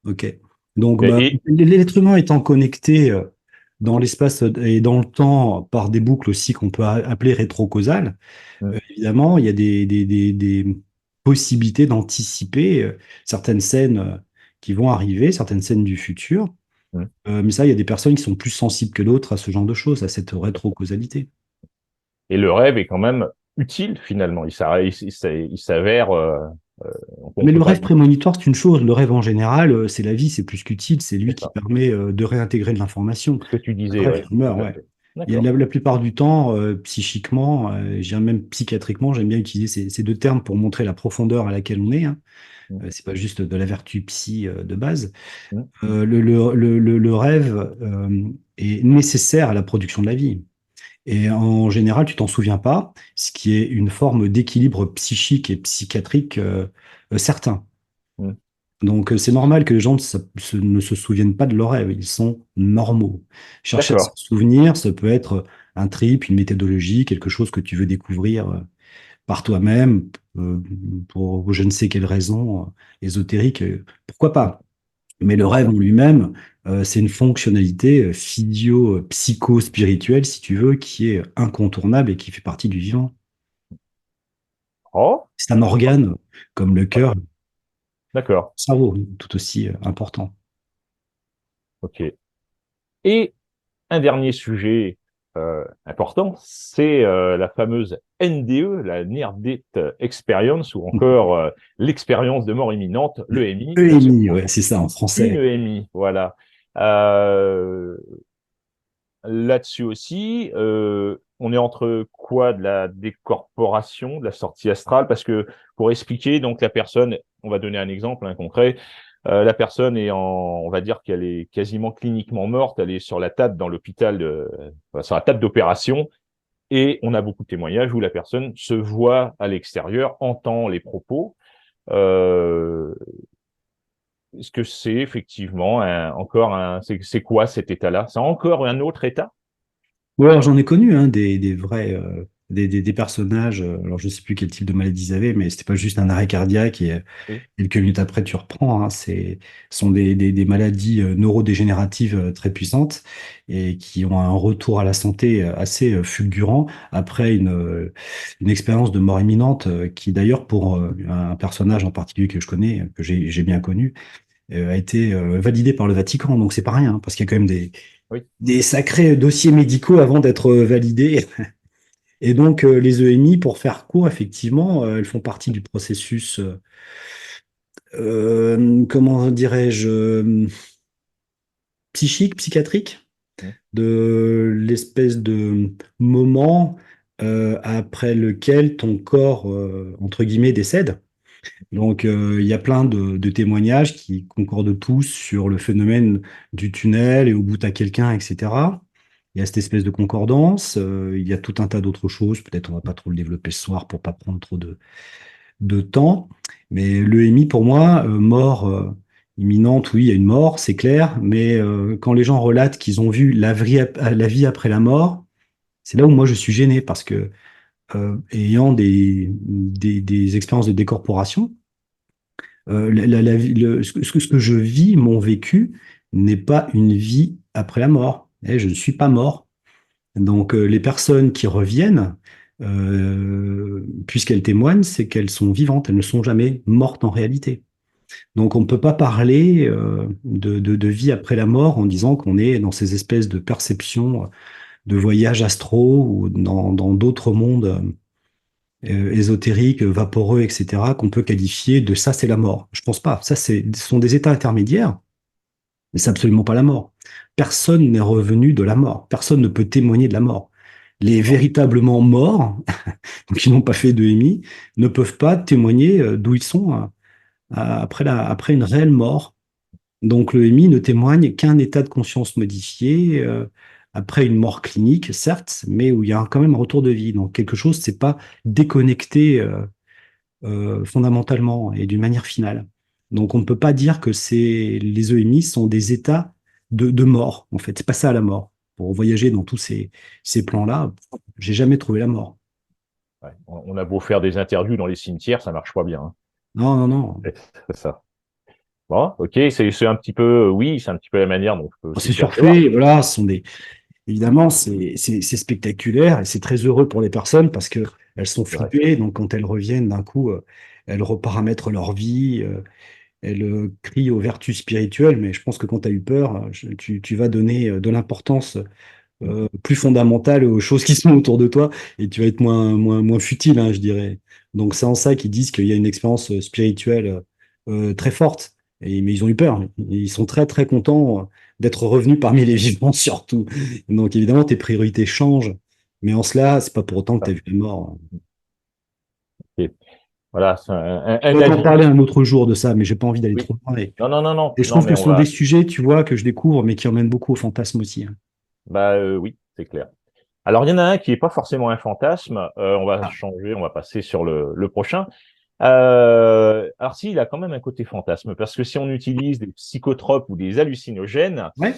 Ok. Donc, bah, Et l'être humain étant connecté dans l'espace et dans le temps par des boucles aussi qu'on peut appeler rétrocausales, mm, évidemment, il y a des possibilités d'anticiper certaines scènes qui vont arriver, certaines scènes du futur. mm. Mais ça, il y a des personnes qui sont plus sensibles que d'autres à ce genre de choses, à cette rétrocausalité. Et le rêve est quand même utile finalement. Il s'avère, on Mais peut le pas rêve dire. prémonitoire, c'est une chose. Le rêve en général, c'est la vie, c'est plus qu'utile. C'est lui C'est qui ça. permet de réintégrer de l'information. Ce que tu Le disais, rêve, oui, il tout meurt, à ouais. fait. Il y a D'accord. la plupart du temps, psychiquement, même psychiatriquement, j'aime bien utiliser ces deux termes pour montrer la profondeur à laquelle on est, hein. Mm, C'est pas juste de la vertu psy de base. mm. Le rêve est nécessaire à la production de la vie. Et en général, tu t'en souviens pas, ce qui est une forme d'équilibre psychique et psychiatrique certain. Mm. Donc, c'est normal que les gens ne se souviennent pas de leurs rêves. Ils sont normaux. Chercher à se D'accord. souvenir, ça peut être un trip, une méthodologie, quelque chose que tu veux découvrir par toi-même euh, pour je ne sais quelle raison ésotérique. Pourquoi pas? Mais le rêve en lui-même, c'est une fonctionnalité psycho-spirituelle, si tu veux, qui est incontournable et qui fait partie du vivant. Oh, C'est un organe comme le cœur, le d'accord. cerveau, tout aussi important. Ok. Et un dernier sujet important, c'est la fameuse NDE, la Near Death Experience, ou encore l'expérience de mort imminente, l'EMI, version EMI, ouais, c'est ça en une français. EMI, voilà. Euh, Là-dessus aussi, on est entre quoi? De la décorporation, de la sortie astrale, parce que pour expliquer, donc la personne, on va donner un exemple concret, la personne est on va dire qu'elle est quasiment cliniquement morte, elle est sur la table dans l'hôpital, enfin, sur la table d'opération, et on a beaucoup de témoignages où la personne se voit à l'extérieur, entend les propos. Euh, Est-ce que c'est effectivement c'est quoi cet état-là? C'est encore un autre état? Ouais, alors j'en ai connu hein, des vrais des personnages. Alors je sais plus quel type de maladie ils avaient, mais c'était pas juste un arrêt cardiaque et Oui. quelques minutes après tu reprends. Hein. Ce sont des maladies neurodégénératives très puissantes et qui ont un retour à la santé assez fulgurant après une expérience de mort imminente qui d'ailleurs pour un personnage en particulier que je connais, que j'ai bien connu, a été validé par le Vatican. Donc c'est pas rien, hein, parce qu'il y a quand même Oui. des sacrés dossiers médicaux avant d'être validés. Et donc, les EMI, pour faire court, effectivement, elles font partie du processus, comment dirais-je, psychique, psychiatrique, Mm. de l'espèce de moment après lequel ton corps, entre guillemets, décède. Donc, il y a plein de témoignages qui concordent tous sur le phénomène du tunnel et au bout, t'as quelqu'un, etc. Il y a cette espèce de concordance. Il y a tout un tas d'autres choses. Peut-être on va pas trop le développer ce soir pour pas prendre trop de temps. Mais l'EMI, pour moi, mort imminente, oui, il y a une mort, c'est clair. Mais quand les gens relatent qu'ils ont vu la vie après la mort, c'est là où moi je suis gêné parce que ayant des expériences de décorporation, ce que je vis, mon vécu, n'est pas une vie après la mort. Et je ne suis pas mort. Donc, les personnes qui reviennent, puisqu'elles témoignent, c'est qu'elles sont vivantes, elles ne sont jamais mortes en réalité. Donc, on ne peut pas parler de vie après la mort en disant qu'on est dans ces espèces de perceptions de voyages astraux ou dans d'autres mondes ésotériques, vaporeux, etc., qu'on peut qualifier de ça, c'est la mort. Je pense pas. Ça, ce sont des états intermédiaires, mais c'est absolument pas la mort. Personne n'est revenu de la mort. Personne ne peut témoigner de la mort. Les Non. véritablement morts, donc qui n'ont pas fait de EMI, ne peuvent pas témoigner d'où ils sont après une réelle mort. Donc le EMI ne témoigne qu'un état de conscience modifié après une mort clinique, certes, mais où il y a quand même un retour de vie. Donc quelque chose, c'est pas déconnecté fondamentalement et d'une manière finale. Donc on ne peut pas dire que les EMI sont des états de mort, en fait. C'est pas ça la mort. Pour voyager dans tous ces plans-là, j'ai jamais trouvé la mort. Ouais. On a beau faire des interviews dans les cimetières, ça marche pas bien, hein. Non, non, non. C'est ça. Bon, ok, c'est un petit peu, oui, c'est un petit peu la manière dont je peux aussi C'est le percevoir. surfait, voilà, évidemment, c'est spectaculaire et c'est très heureux pour les personnes parce que elles sont C'est vrai. flippées. Donc, quand elles reviennent d'un coup, elles reparamètrent leur vie, elles crient aux vertus spirituelles. Mais je pense que quand tu as eu peur, tu vas donner de l'importance plus fondamentale aux choses qui sont autour de toi et tu vas être moins futile, hein, je dirais. Donc, c'est en ça qu'ils disent qu'il y a une expérience spirituelle très forte. Mais ils ont eu peur. Ils sont très, très contents d'être revenus parmi les vivants, surtout. Donc, évidemment, tes priorités changent. Mais en cela, c'est pas pour autant que tu as Ça. vu la mort. Ok. Voilà, c'est Je un pourrais t'en avis. parler un autre jour de ça, mais j'ai pas envie d'aller Oui. trop loin. Et, Non, non, non, non, et je non, trouve mais que ce on sont des va. sujets, tu vois, que je découvre, mais qui emmènent beaucoup au fantasme aussi. Hein. Bah oui, c'est clair. Alors, il y en a un qui est pas forcément un fantasme. On va Ah, changer, on va passer sur le prochain. Alors, si, il a quand même un côté fantasme, parce que si on utilise des psychotropes ou des hallucinogènes, ouais.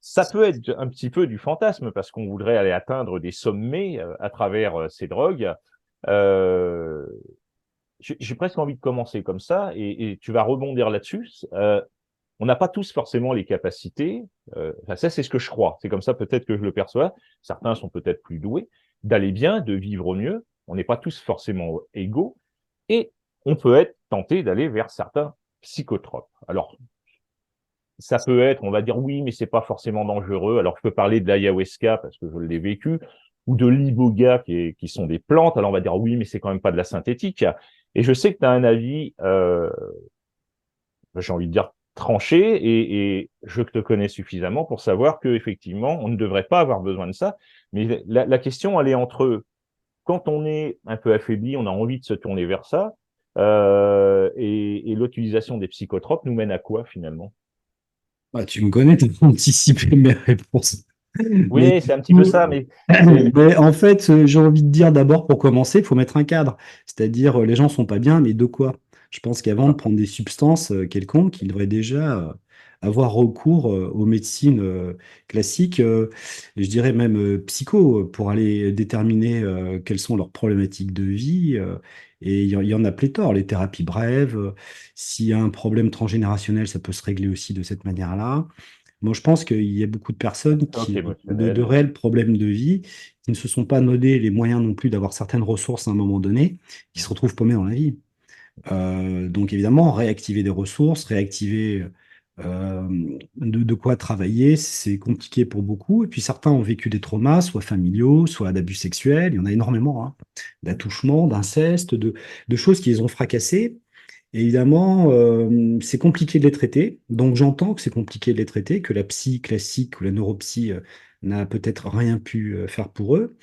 ça peut être un petit peu du fantasme, parce qu'on voudrait aller atteindre des sommets à travers ces drogues. Euh, j'ai presque envie de commencer comme ça, et tu vas rebondir là-dessus. On n'a pas tous forcément les capacités, enfin, ça c'est ce que je crois, c'est comme ça peut-être que je le perçois, certains sont peut-être plus doués, d'aller bien, de vivre mieux, on n'est pas tous forcément égaux, Et on peut être tenté d'aller vers certains psychotropes. Alors, ça peut être, on va dire, oui, mais c'est pas forcément dangereux. Alors, je peux parler de l'ayahuasca parce que je l'ai vécu, ou de l'iboga qui sont des plantes. Alors, on va dire, oui, mais c'est quand même pas de la synthétique. Et je sais que tu as un avis, j'ai envie de dire, tranché, et je te connais suffisamment pour savoir que effectivement, on ne devrait pas avoir besoin de ça. Mais la question, elle est entre quand on est un peu affaibli, on a envie de se tourner vers ça, et l'utilisation des psychotropes nous mène à quoi finalement? Bah, tu me connais, tu as anticipé mes réponses. Mais Oui, du c'est un petit peu coup, ça, mais c'est mais en fait, j'ai envie de dire d'abord, pour commencer, il faut mettre un cadre. C'est-à-dire, les gens sont pas bien, mais de quoi? Je pense qu'avant de prendre des substances quelconques, ils devraient déjà avoir recours aux médecines classiques, je dirais même psycho, pour aller déterminer quelles sont leurs problématiques de vie. Et il y en a pléthore, les thérapies brèves. S'il y a un problème transgénérationnel, ça peut se régler aussi de cette manière-là. Moi, je pense qu'il y a beaucoup de personnes choc qui ont de émotionnel. réels problèmes de vie, qui ne se sont pas donné les moyens non plus d'avoir certaines ressources à un moment donné, qui se retrouvent paumés dans la vie. Donc évidemment, réactiver des ressources, réactiver de quoi travailler, c'est compliqué pour beaucoup. Et puis certains ont vécu des traumas, soit familiaux, soit d'abus sexuels. Il y en a énormément, hein, d'attouchements, d'inceste, de choses qui les ont fracassés. Et évidemment, c'est compliqué de les traiter. Donc j'entends que c'est compliqué de les traiter, que la psy classique ou la neuropsy n'a peut-être rien pu faire pour eux.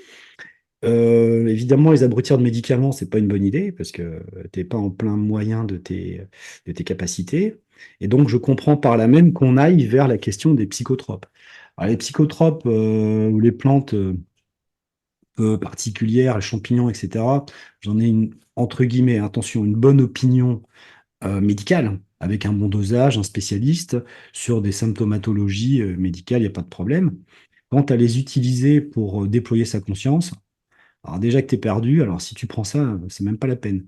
Évidemment, les abrutir de médicaments, c'est pas une bonne idée parce que t'es pas en plein moyen de tes capacités. Et donc, je comprends par là même qu'on aille vers la question des psychotropes. Alors, les psychotropes ou les plantes particulières, les champignons, etc., j'en ai une, entre guillemets, attention, une bonne opinion médicale, avec un bon dosage, un spécialiste, sur des symptomatologies médicales, il n'y a pas de problème. Quant à les utiliser pour déployer sa conscience, alors déjà que tu es perdu, alors si tu prends ça, c'est même pas la peine.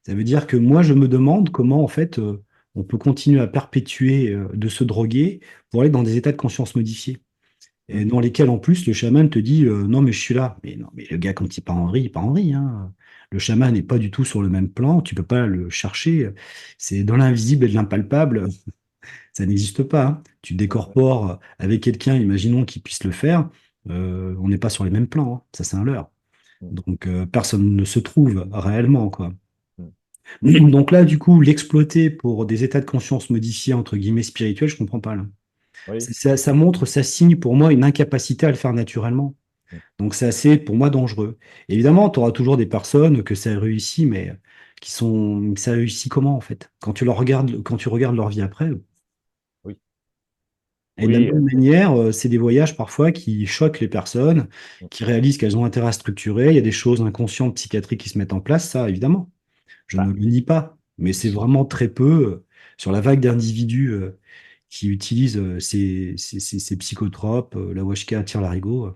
Ça veut dire que moi, je me demande comment, en fait, on peut continuer à perpétuer de se droguer pour aller dans des états de conscience modifiés. Et dans lesquels, en plus, le chaman te dit non, mais je suis là. Mais non, mais le gars, quand il part en vrille, hein. Le chaman n'est pas du tout sur le même plan. Tu peux pas le chercher. C'est dans l'invisible et de l'impalpable. Ça n'existe pas, hein. Tu décorpores avec quelqu'un, imaginons qu'il puisse le faire. On n'est pas sur les mêmes plans, hein. Ça, c'est un leurre. Donc, personne ne se trouve réellement, quoi. Donc là, du coup, l'exploiter pour des états de conscience modifiés, entre guillemets, spirituels, je comprends pas, là. Oui. Ça montre, ça signe pour moi une incapacité à le faire naturellement. Donc c'est assez, pour moi, dangereux. Évidemment, tu auras toujours des personnes que ça réussit, mais ça réussit comment, en fait? Quand tu regardes leur vie après. Oui, Et de la oui, même manière, c'est des voyages parfois qui choquent les personnes, qui réalisent qu'elles ont intérêt à structurer. Il y a des choses inconscientes, psychiatriques qui se mettent en place, ça, évidemment. Je ne bah, le nie pas, mais c'est vraiment très peu sur la vague d'individus qui utilisent ces psychotropes, la Washka tire l'arigot.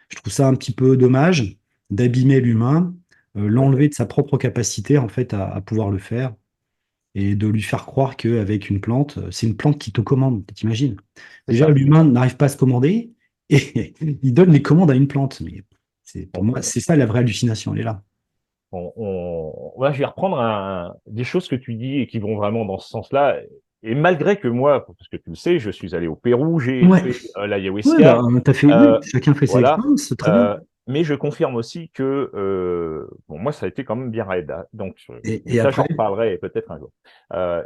Je trouve ça un petit peu dommage d'abîmer l'humain, tout à fait. l'enlever de sa propre capacité en fait à pouvoir le faire et de lui faire croire qu'avec une plante, c'est une plante qui te commande, t'imagines? C'est Déjà, ça. l'humain n'arrive pas à se commander et il donne les commandes à une plante. Mais pour On- moi, c'est ça la vraie hallucination, elle est là. ouais, je vais reprendre des choses que tu dis et qui vont vraiment dans ce sens-là. Et malgré que moi, parce que tu le sais, je suis allé au Pérou, j'ai Ouais, fait ouais, bah, l'ayahuasca, t'as fait, oui, euh, chacun fait ses voilà. expériences, c'est très bien. Mais je confirme aussi que bon, moi, ça a été quand même bien raide, hein. Donc, mais Et ça, après, j'en reparlerai peut-être un jour.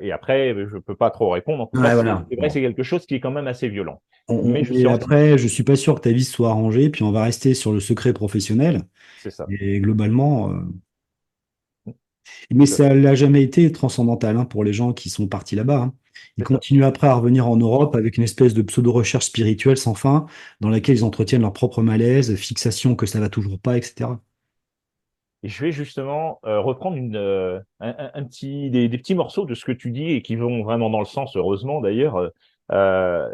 Et après, je peux pas trop répondre. En tout cas, ouais, voilà. c'est vrai, Bon. c'est quelque chose qui est quand même assez violent. Mais je suis Et entier. après, je suis pas sûr que ta vie soit arrangée, puis on va rester sur le secret professionnel. C'est ça. Et globalement, mais Tout à ça fait. l'a jamais été transcendantal hein, pour les gens qui sont partis là-bas, hein. Ils C'est ça. continuent après à revenir en Europe avec une espèce de pseudo-recherche spirituelle sans fin, dans laquelle ils entretiennent leur propre malaise, fixation que ça va toujours pas, etc. Et je vais justement reprendre des petits morceaux de ce que tu dis et qui vont vraiment dans le sens, heureusement d'ailleurs.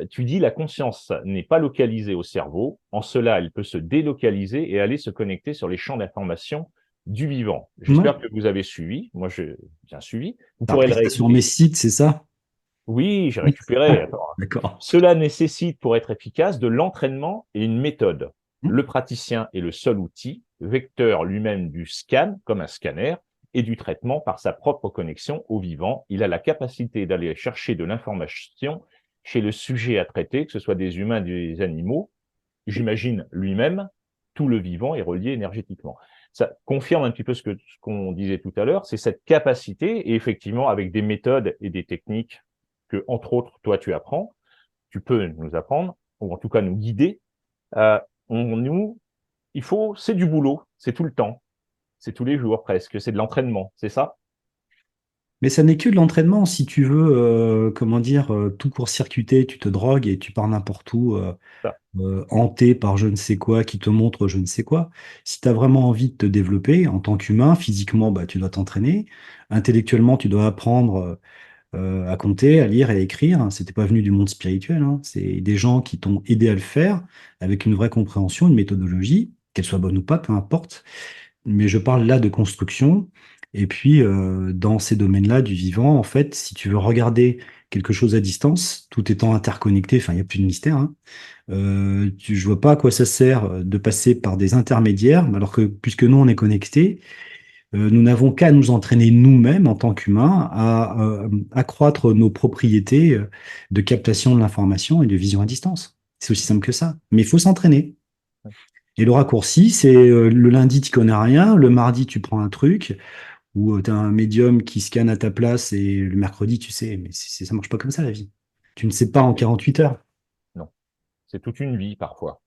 Tu dis la conscience n'est pas localisée au cerveau. En cela, elle peut se délocaliser et aller se connecter sur les champs d'information du vivant. Ouais. J'espère que vous avez suivi. Moi, j'ai bien suivi. Vous T'as pourrez appris le ça sur mes réécouter. sites, c'est ça? Oui, j'ai récupéré. Attends. D'accord. Cela nécessite, pour être efficace, de l'entraînement et une méthode. Le praticien est le seul outil, vecteur lui-même du scan, comme un scanner, et du traitement par sa propre connexion au vivant. Il a la capacité d'aller chercher de l'information chez le sujet à traiter, que ce soit des humains, des animaux. J'imagine lui-même, tout le vivant est relié énergétiquement. Ça confirme un petit peu ce qu'on disait tout à l'heure, c'est cette capacité, et effectivement, avec des méthodes et des techniques que, entre autres, toi, tu apprends, tu peux nous apprendre, ou en tout cas nous guider, euh, c'est du boulot, c'est tout le temps, c'est tous les jours presque, c'est de l'entraînement, c'est ça? Mais ça n'est que de l'entraînement. Si tu veux, comment dire, tout court-circuiter, tu te drogues et tu pars n'importe où, Ça. hanté par je ne sais quoi qui te montre je ne sais quoi. Si tu as vraiment envie de te développer en tant qu'humain, physiquement, bah, tu dois t'entraîner. Intellectuellement, tu dois apprendre à compter, à lire et à écrire. C'était pas venu du monde spirituel, hein. C'est des gens qui t'ont aidé à le faire avec une vraie compréhension, une méthodologie, qu'elle soit bonne ou pas, peu importe. Mais je parle là de construction. Et puis, dans ces domaines-là du vivant, en fait, si tu veux regarder quelque chose à distance, tout étant interconnecté, enfin, il n'y a plus de mystère, hein, je vois pas à quoi ça sert de passer par des intermédiaires, alors que puisque nous, on est connectés, nous n'avons qu'à nous entraîner nous-mêmes en tant qu'humains à accroître nos propriétés de captation de l'information et de vision à distance. C'est aussi simple que ça. Mais il faut s'entraîner. Et le raccourci, c'est le lundi, tu connais rien, le mardi, tu prends un truc, ou tu as un médium qui scanne à ta place, et le mercredi, tu sais, mais ça marche pas comme ça, la vie. Tu ne sais pas en 48 heures. Non, c'est toute une vie parfois.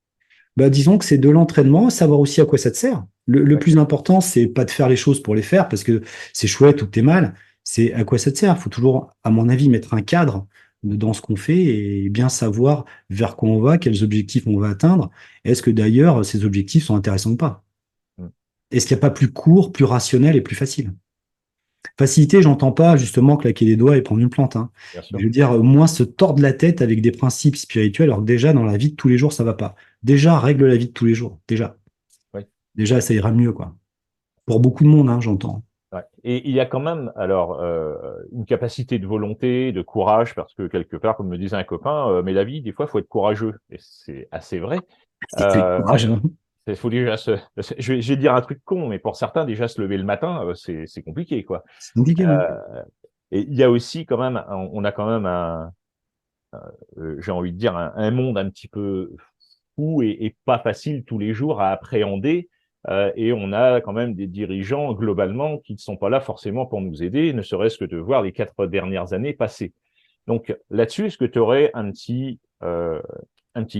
Bah, disons que c'est de l'entraînement, savoir aussi à quoi ça te sert. Le Ouais. plus important, c'est pas de faire les choses pour les faire, parce que c'est chouette ou que t'es mal, c'est à quoi ça te sert. Il faut toujours, à mon avis, mettre un cadre dans ce qu'on fait et bien savoir vers quoi on va, quels objectifs on va atteindre. Est-ce que d'ailleurs, ces objectifs sont intéressants ou pas? Mm. Est-ce qu'il n'y a pas plus court, plus rationnel et plus facile? Facilité, j'entends pas justement claquer des doigts et prendre une plante, hein. Bien Je sûr. veux dire, moins se tordre la tête avec des principes spirituels, alors que déjà, dans la vie de tous les jours, ça va pas. Déjà, règle la vie de tous les jours. Déjà. Oui. Déjà, ça ira mieux, quoi. Pour beaucoup de monde, hein, j'entends. Ouais. Et il y a quand même alors une capacité de volonté, de courage, parce que quelque part, comme me disait un copain, mais la vie, des fois, il faut être courageux. Et c'est assez vrai. C'est Euh, courage, hein. il faut déjà je vais dire un truc con, mais pour certains, déjà se lever le matin, c'est compliqué, quoi. C'est compliqué, ouais. Et il y a aussi quand même, on a quand même j'ai envie de dire, un monde un petit peu fou et pas facile tous les jours à appréhender. Et on a quand même des dirigeants globalement qui ne sont pas là forcément pour nous aider, ne serait-ce que de voir les 4 dernières années passer. Donc là-dessus, est-ce que tu aurais un petit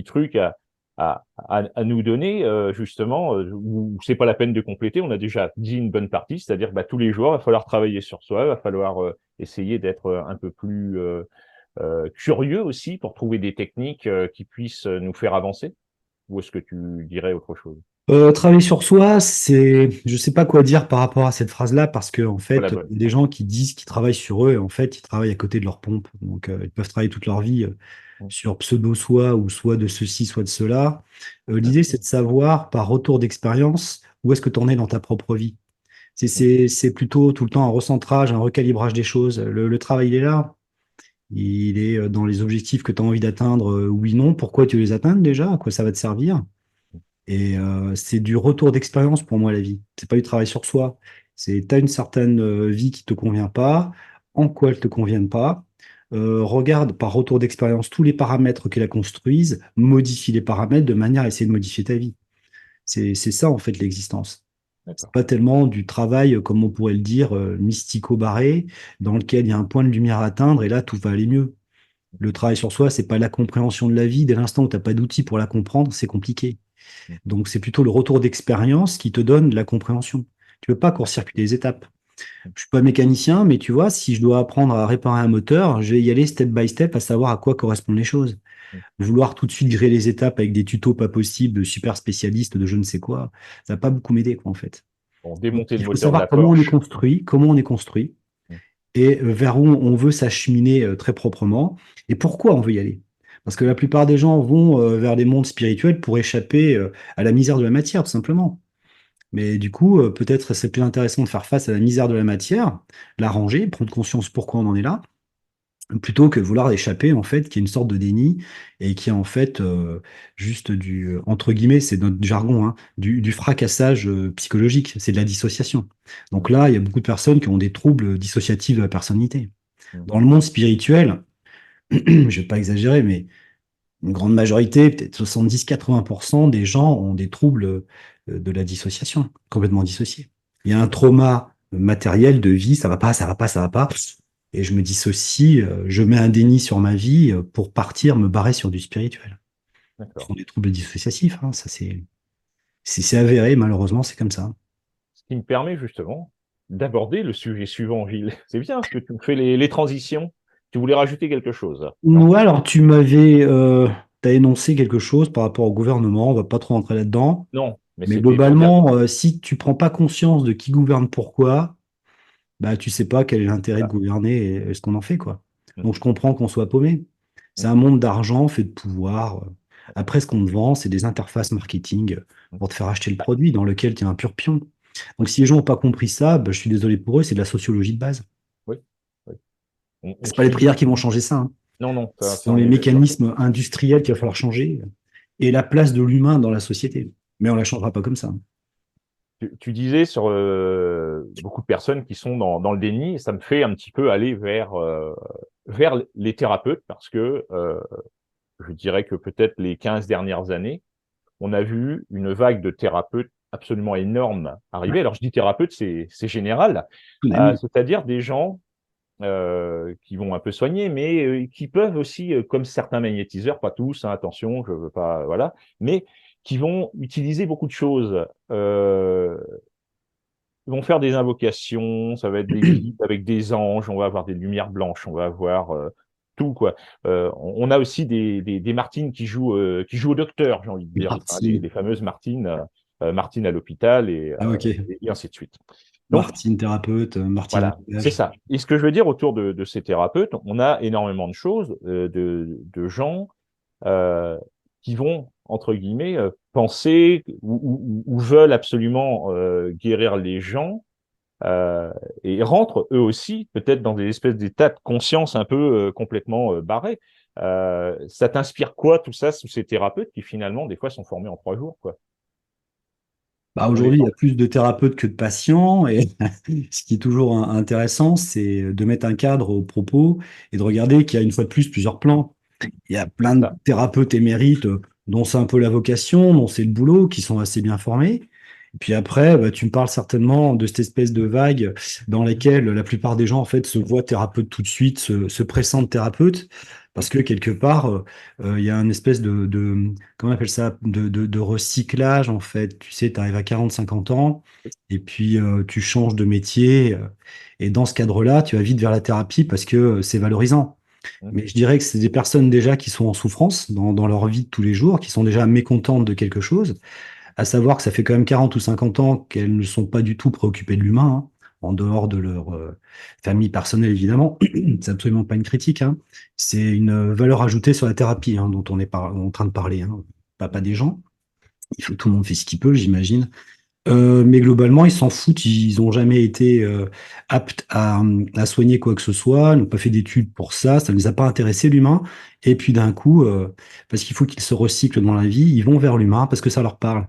truc à nous donner justement où c'est pas la peine de compléter, on a déjà dit une bonne partie, c'est-à-dire tous les jours, il va falloir travailler sur soi, il va falloir essayer d'être un peu plus curieux aussi pour trouver des techniques qui puissent nous faire avancer? Ou est-ce que tu dirais autre chose? Travailler sur soi, je sais pas quoi dire par rapport à cette phrase-là, parce que en Pas la fait, bonne. il y a des gens qui disent qu'ils travaillent sur eux, et en fait, ils travaillent à côté de leur pompe. Donc, ils peuvent travailler toute leur vie Mm. sur pseudo-soi, ou soit de ceci, soit de cela. Mm. L'idée, c'est de savoir, par retour d'expérience, où est-ce que tu en es dans ta propre vie. Mm. C'est plutôt tout le temps un recentrage, un recalibrage des choses. Le travail, il est là. Il est dans les objectifs que tu as envie d'atteindre, oui, non. Pourquoi tu veux les atteindre déjà? À quoi ça va te servir? Et c'est du retour d'expérience pour moi, la vie. C'est pas du travail sur soi. C'est, t'as une certaine vie qui te convient pas, en quoi elle te convient pas. Regarde par retour d'expérience tous les paramètres qui la construisent, modifie les paramètres de manière à essayer de modifier ta vie. C'est ça, en fait, l'existence. C'est D'accord. pas tellement du travail, comme on pourrait le dire, mystico-barré, dans lequel il y a un point de lumière à atteindre et là, tout va aller mieux. Le travail sur soi, c'est pas la compréhension de la vie. Dès l'instant où tu n'as pas d'outils pour la comprendre, c'est compliqué. Mm. Donc, c'est plutôt le retour d'expérience qui te donne la compréhension. Tu peux pas court-circuiter les étapes. Mm. Je suis pas mécanicien, mais tu vois, si je dois apprendre à réparer un moteur, je vais y aller step by step à savoir à quoi correspondent les choses. Mm. Vouloir tout de suite griller les étapes avec des tutos pas possibles de super spécialistes de je ne sais quoi, ça va pas beaucoup m'aider, quoi, en fait. Bon, Donc, démonter le il faut moteur de la savoir comment on est Porsche. construit, comment on est construit, Mm. et vers où on veut s'acheminer très proprement, et pourquoi on veut y aller. Parce que la plupart des gens vont vers des mondes spirituels pour échapper à la misère de la matière, tout simplement. Mais du coup, peut-être c'est plus intéressant de faire face à la misère de la matière, la ranger, prendre conscience pourquoi on en est là, plutôt que de vouloir échapper, en fait, qui est une sorte de déni et qui est en fait juste entre guillemets, c'est notre jargon, hein, du fracassage psychologique, c'est de la dissociation. Donc Mm. là, il y a beaucoup de personnes qui ont des troubles dissociatifs de la personnalité. Mm. Dans le monde spirituel, je ne vais pas exagérer, mais une grande majorité, peut-être 70-80% des gens ont des troubles de la dissociation, complètement dissociés. Il y a un trauma matériel de vie, ça va pas, ça va pas, ça va pas. Et je me dissocie, je mets un déni sur ma vie pour partir, me barrer sur du spirituel. Ce D'accord. sont des troubles dissociatifs, hein, ça c'est avéré, malheureusement, c'est comme ça. Ce qui me permet justement d'aborder le sujet suivant, Gilles. C'est bien parce que tu me fais les transitions. Tu voulais rajouter quelque chose, non? Ouais, alors t'as énoncé quelque chose par rapport au gouvernement, on va pas trop rentrer là-dedans. Non, mais Mais c'était ton dernier. globalement, si tu prends pas conscience de qui gouverne pourquoi, bah tu sais pas quel est l'intérêt de Voilà. gouverner et ce qu'on en fait, quoi. Mm. Donc je comprends qu'on soit paumé. C'est Mm. un monde d'argent fait de pouvoir. Après, ce qu'on te vend, c'est des interfaces marketing Mm. pour te faire acheter le produit dans lequel tu es un pur pion. Donc si les gens n'ont pas compris ça, bah, je suis désolé pour eux, c'est de la sociologie de base. Oui, oui. On C'est pas les subit. prières qui vont changer ça, hein. Non, non, Ce ça, sont on les est d'accord. mécanismes industriels qu'il va falloir changer et la place de l'humain dans la société. Mais on la changera pas comme ça. Tu disais sur beaucoup de personnes qui sont dans le déni, et ça me fait un petit peu aller vers les thérapeutes parce que je dirais que peut-être les 15 dernières années, on a vu une vague de thérapeutes absolument énorme Ouais, arriver. Alors je dis thérapeute, c'est général, tout d'aime. c'est-à-dire des gens qui vont un peu soigner, mais qui peuvent aussi, comme certains magnétiseurs, pas tous, hein, attention, je veux pas, voilà, mais qui vont utiliser beaucoup de choses. Ils vont faire des invocations, ça va être des guides avec des anges, on va avoir des lumières blanches, on va avoir tout quoi. On a aussi des Martines qui jouent au docteur, j'ai envie de dire, hein, Martine. les fameuses Martines, Martine à l'hôpital Ah, ok. et ainsi de suite. Donc Martine thérapeute, Martine à voilà, la c'est plage. ça. Et ce que je veux dire autour de ces thérapeutes, on a énormément de choses, de gens euh, qui vont, entre guillemets, penser ou veulent absolument guérir les gens et rentrent eux aussi peut-être dans des espèces d'états de conscience un peu complètement barrés. Ça t'inspire quoi tout ça sous ces thérapeutes qui finalement des fois sont formés en 3 jours, quoi. Bah, On les aujourd'hui, il y sent. a plus de thérapeutes que de patients. Et ce qui est toujours intéressant, c'est de mettre un cadre aux propos et de regarder qu'il y a une fois de plus plusieurs plans. Il y a plein de Ça. thérapeutes émérites dont c'est un peu la vocation, dont c'est le boulot, qui sont assez bien formés. Et puis après, bah, tu me parles certainement de cette espèce de vague dans laquelle la plupart des gens en fait se voient thérapeute tout de suite, se pressentent thérapeute, parce que quelque part, il y a une espèce comment on appelle ça, de recyclage en fait. Tu sais, tu arrives à 40-50 ans et puis tu changes de métier. Et dans ce cadre-là, tu vas vite vers la thérapie parce que c'est valorisant. Mm. Mais je dirais que c'est des personnes déjà qui sont en souffrance dans leur vie de tous les jours, qui sont déjà mécontentes de quelque chose, à savoir que ça fait quand même 40 ou 50 ans qu'elles ne sont pas du tout préoccupées de l'humain, hein, en dehors de leur famille personnelle, évidemment. C'est absolument pas une critique, hein. C'est une valeur ajoutée sur la thérapie, hein, dont on est en train de parler, hein. Pas des gens. Il faut tout le monde fait ce qu'il peut, j'imagine. Mais globalement, ils s'en foutent. Ils n'ont jamais été aptes à soigner quoi que ce soit. Ils n'ont pas fait d'études pour ça. Ça ne les a pas intéressés, l'humain. Et puis d'un coup, parce qu'il faut qu'ils se recyclent dans la vie, ils vont vers l'humain parce que ça leur parle.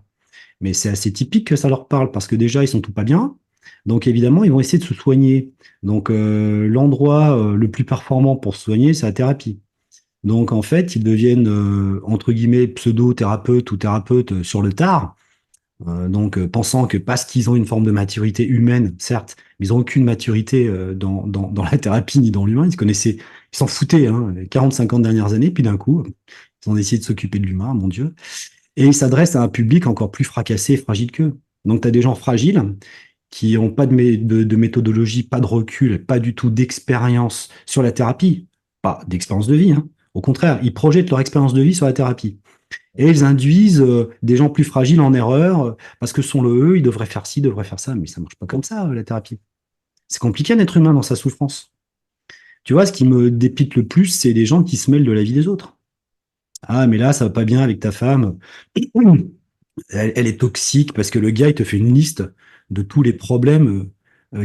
Mais c'est assez typique que ça leur parle parce que déjà, ils sont tout pas bien. Donc évidemment, ils vont essayer de se soigner. Donc l'endroit le plus performant pour se soigner, c'est la thérapie. Donc en fait, ils deviennent entre guillemets pseudo-thérapeutes ou thérapeutes sur le tard. Pensant que parce qu'ils ont une forme de maturité humaine, certes, mais ils n'ont aucune maturité dans la thérapie ni dans l'humain. Ils se connaissaient, ils s'en foutaient, hein, les 40-50 dernières années, puis d'un coup, ils ont essayé de s'occuper de l'humain, mon Dieu. Et ils s'adressent à un public encore plus fracassé et fragile qu'eux. Donc, tu as des gens fragiles qui n'ont pas de méthodologie, pas de recul, pas du tout d'expérience sur la thérapie, pas d'expérience de vie, hein. Au contraire, ils projettent leur expérience de vie sur la thérapie. Et ils induisent des gens plus fragiles en erreur parce que sont le eux, ils devraient faire ci, ils devraient faire ça. Mais ça marche pas comme ça, la thérapie. C'est compliqué d'être humain dans sa souffrance. Tu vois, ce qui me dépite le plus, c'est les gens qui se mêlent de la vie des autres. Ah, mais là, ça va pas bien avec ta femme. Elle est toxique parce que le gars, il te fait une liste de tous les problèmes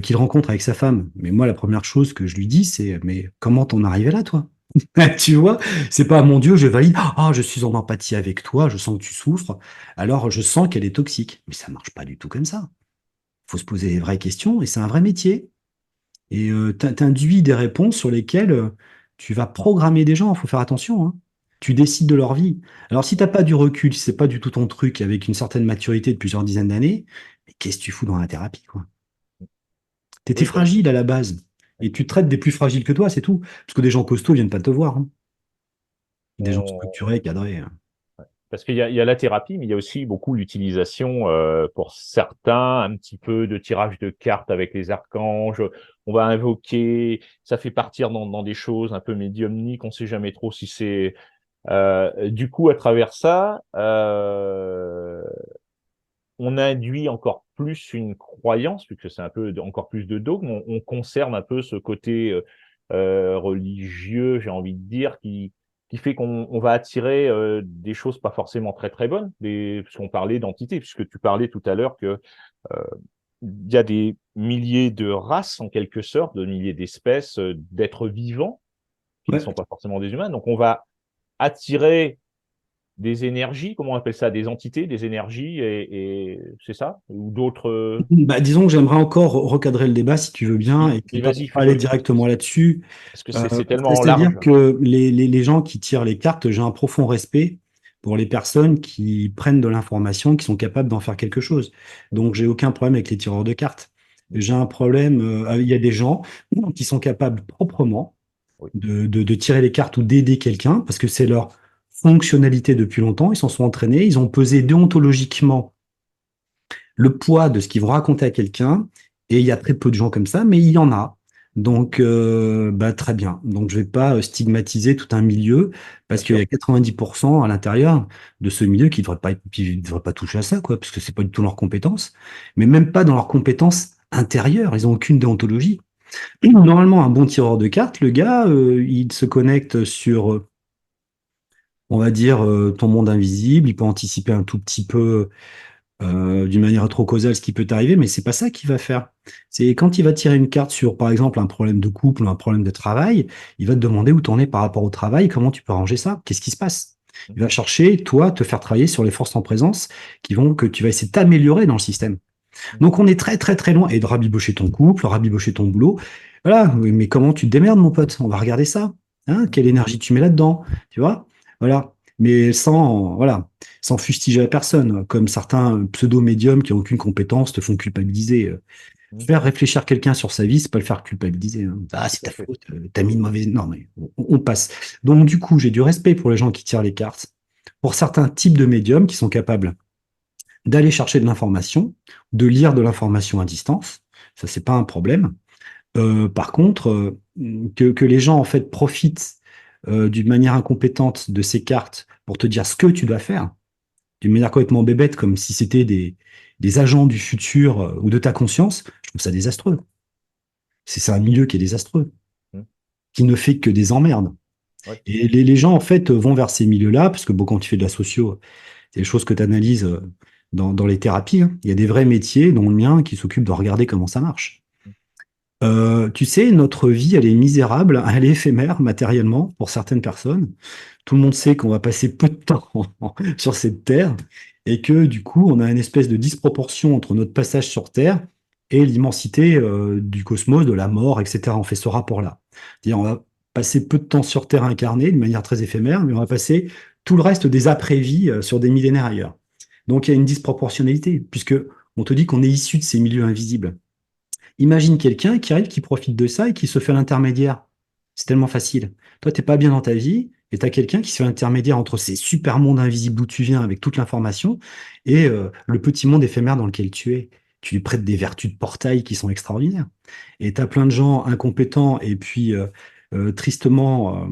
qu'il rencontre avec sa femme. Mais moi, la première chose que je lui dis, c'est, mais comment t'en es arrivé là, toi? Tu vois, c'est pas mon Dieu, je valide. Ah, je suis en empathie avec toi, je sens que tu souffres. Alors, je sens qu'elle est toxique. Mais ça marche pas du tout comme ça. Faut se poser les vraies questions et c'est un vrai métier. Et t'induis des réponses sur lesquelles tu vas programmer des gens. Il faut faire attention, hein. Tu décides de leur vie. Alors, si t'as pas du recul, si c'est pas du tout ton truc, avec une certaine maturité de plusieurs dizaines d'années, mais qu'est-ce que tu fous dans la thérapie, quoi? T'étais Oui, parce fragile à la base. Et tu traites des plus fragiles que toi, c'est tout. Parce que des gens costauds viennent pas te voir, hein. Des gens qu'on structurés, cadrés. Parce qu'il y a la thérapie, mais il y a aussi beaucoup l'utilisation pour certains, un petit peu de tirage de cartes avec les archanges. On va invoquer, ça fait partir dans des choses un peu médiumniques. On ne sait jamais trop si c'est. Du coup, à travers ça, on induit encore plus une croyance, puisque c'est un peu encore plus de dogme. On conserve un peu ce côté religieux, j'ai envie de dire, qui fait qu'on va attirer des choses pas forcément très très bonnes, puisqu'on parlait d'entités, puisque tu parlais tout à l'heure que euh, il y a des milliers de races en quelque sorte, de milliers d'espèces d'êtres vivants qui ne Ouais. sont pas forcément des humains. Donc on va attirer des énergies, comment on appelle ça, des entités, des énergies, et c'est ça? Ou d'autres. Bah, disons que j'aimerais encore recadrer le débat, si tu veux bien, et Mais pas vas-y, aller directement là-dessus. parce que c'est tellement C'est-à-dire large. que les gens qui tirent les cartes, j'ai un profond respect pour les personnes qui prennent de l'information, qui sont capables d'en faire quelque chose. Donc, j'ai aucun problème avec les tireurs de cartes. J'ai un problème, il y a des gens qui sont capables proprement Oui. de tirer les cartes ou d'aider quelqu'un, parce que c'est leur fonctionnalité depuis longtemps, ils s'en sont entraînés, ils ont pesé déontologiquement le poids de ce qu'ils vont raconter à quelqu'un, et il y a très peu de gens comme ça, mais il y en a. Donc, bah, très bien. Donc, je vais pas stigmatiser tout un milieu, Bien parce qu'il y sûr. a 90% à l'intérieur de ce milieu qui devraient pas toucher à ça, quoi, parce que c'est pas du tout leur compétence, mais même pas dans leurs compétences intérieures. Ils ont aucune déontologie. Normalement, un bon tireur de cartes, le gars, il se connecte sur, on va dire, ton monde invisible. Il peut anticiper un tout petit peu d'une manière rétro-causale ce qui peut t'arriver, mais c'est pas ça qu'il va faire. C'est quand il va tirer une carte sur, par exemple, un problème de couple ou un problème de travail, il va te demander où t'en es par rapport au travail, comment tu peux arranger ça, qu'est-ce qui se passe. Il va chercher, toi, te faire travailler sur les forces en présence qui vont que tu vas essayer de t'améliorer dans le système. Donc on est très très très loin et de rabibocher ton couple, rabibocher ton boulot. Voilà, oui, mais comment tu te démerdes, mon pote? On va regarder ça. Hein, quelle énergie tu mets là-dedans? Tu vois? Voilà. Mais sans, voilà, sans fustiger la personne, comme certains pseudo-médiums qui n'ont aucune compétence te font culpabiliser. Faire réfléchir quelqu'un sur sa vie, c'est pas le faire culpabiliser, hein. Ah, c'est Tout à ta fait. faute, t'as mis une mauvaise. Non, mais on passe. Donc, du coup, j'ai du respect pour les gens qui tirent les cartes, pour certains types de médiums qui sont capables d'aller chercher de l'information, de lire de l'information à distance. Ça, c'est pas un problème. Par contre, que les gens en fait profitent d'une manière incompétente de ces cartes pour te dire ce que tu dois faire, d'une manière complètement bébête, comme si c'était des agents du futur ou de ta conscience, je trouve ça désastreux. C'est un milieu qui est désastreux, Mm. qui ne fait que des emmerdes. Ouais. Et les gens, en fait, vont vers ces milieux-là, parce que bon, quand tu fais de la socio, c'est des choses que tu analyses dans les thérapies, hein. Il y a des vrais métiers, dont le mien, qui s'occupent de regarder comment ça marche. Tu sais, notre vie, elle est misérable, elle est éphémère matériellement pour certaines personnes. Tout le monde sait qu'on va passer peu de temps sur cette terre et que du coup, on a une espèce de disproportion entre notre passage sur Terre et l'immensité du cosmos, de la mort, etc. On fait ce rapport-là. C'est-à-dire, on va passer peu de temps sur Terre incarnée de manière très éphémère, mais on va passer tout le reste des après-vies sur des millénaires ailleurs. Donc, il y a une disproportionnalité, puisque on te dit qu'on est issu de ces milieux invisibles. Imagine quelqu'un qui arrive, qui profite de ça et qui se fait l'intermédiaire. C'est tellement facile. Toi, t'es pas bien dans ta vie et tu as quelqu'un qui se fait l'intermédiaire entre ces super mondes invisibles d'où tu viens avec toute l'information et le petit monde éphémère dans lequel tu es. Tu lui prêtes des vertus de portail qui sont extraordinaires. Et tu as plein de gens incompétents et puis tristement,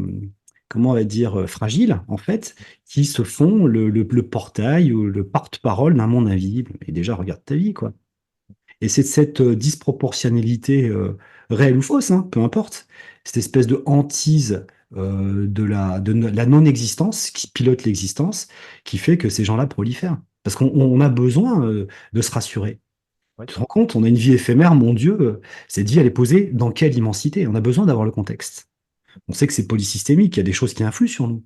comment on va dire, fragiles, en fait, qui se font le portail ou le porte-parole d'un monde invisible. Et déjà, regarde ta vie, quoi. Et c'est cette disproportionnalité réelle ou fausse, hein, peu importe, cette espèce de hantise de la non-existence qui pilote l'existence, qui fait que ces gens-là prolifèrent. Parce qu'on a besoin de se rassurer. Oui, Tu te rends compte, on a une vie éphémère, mon Dieu, cette vie, elle est posée dans quelle immensité? On a besoin d'avoir le contexte. On sait que c'est polysystémique, il y a des choses qui influent sur nous.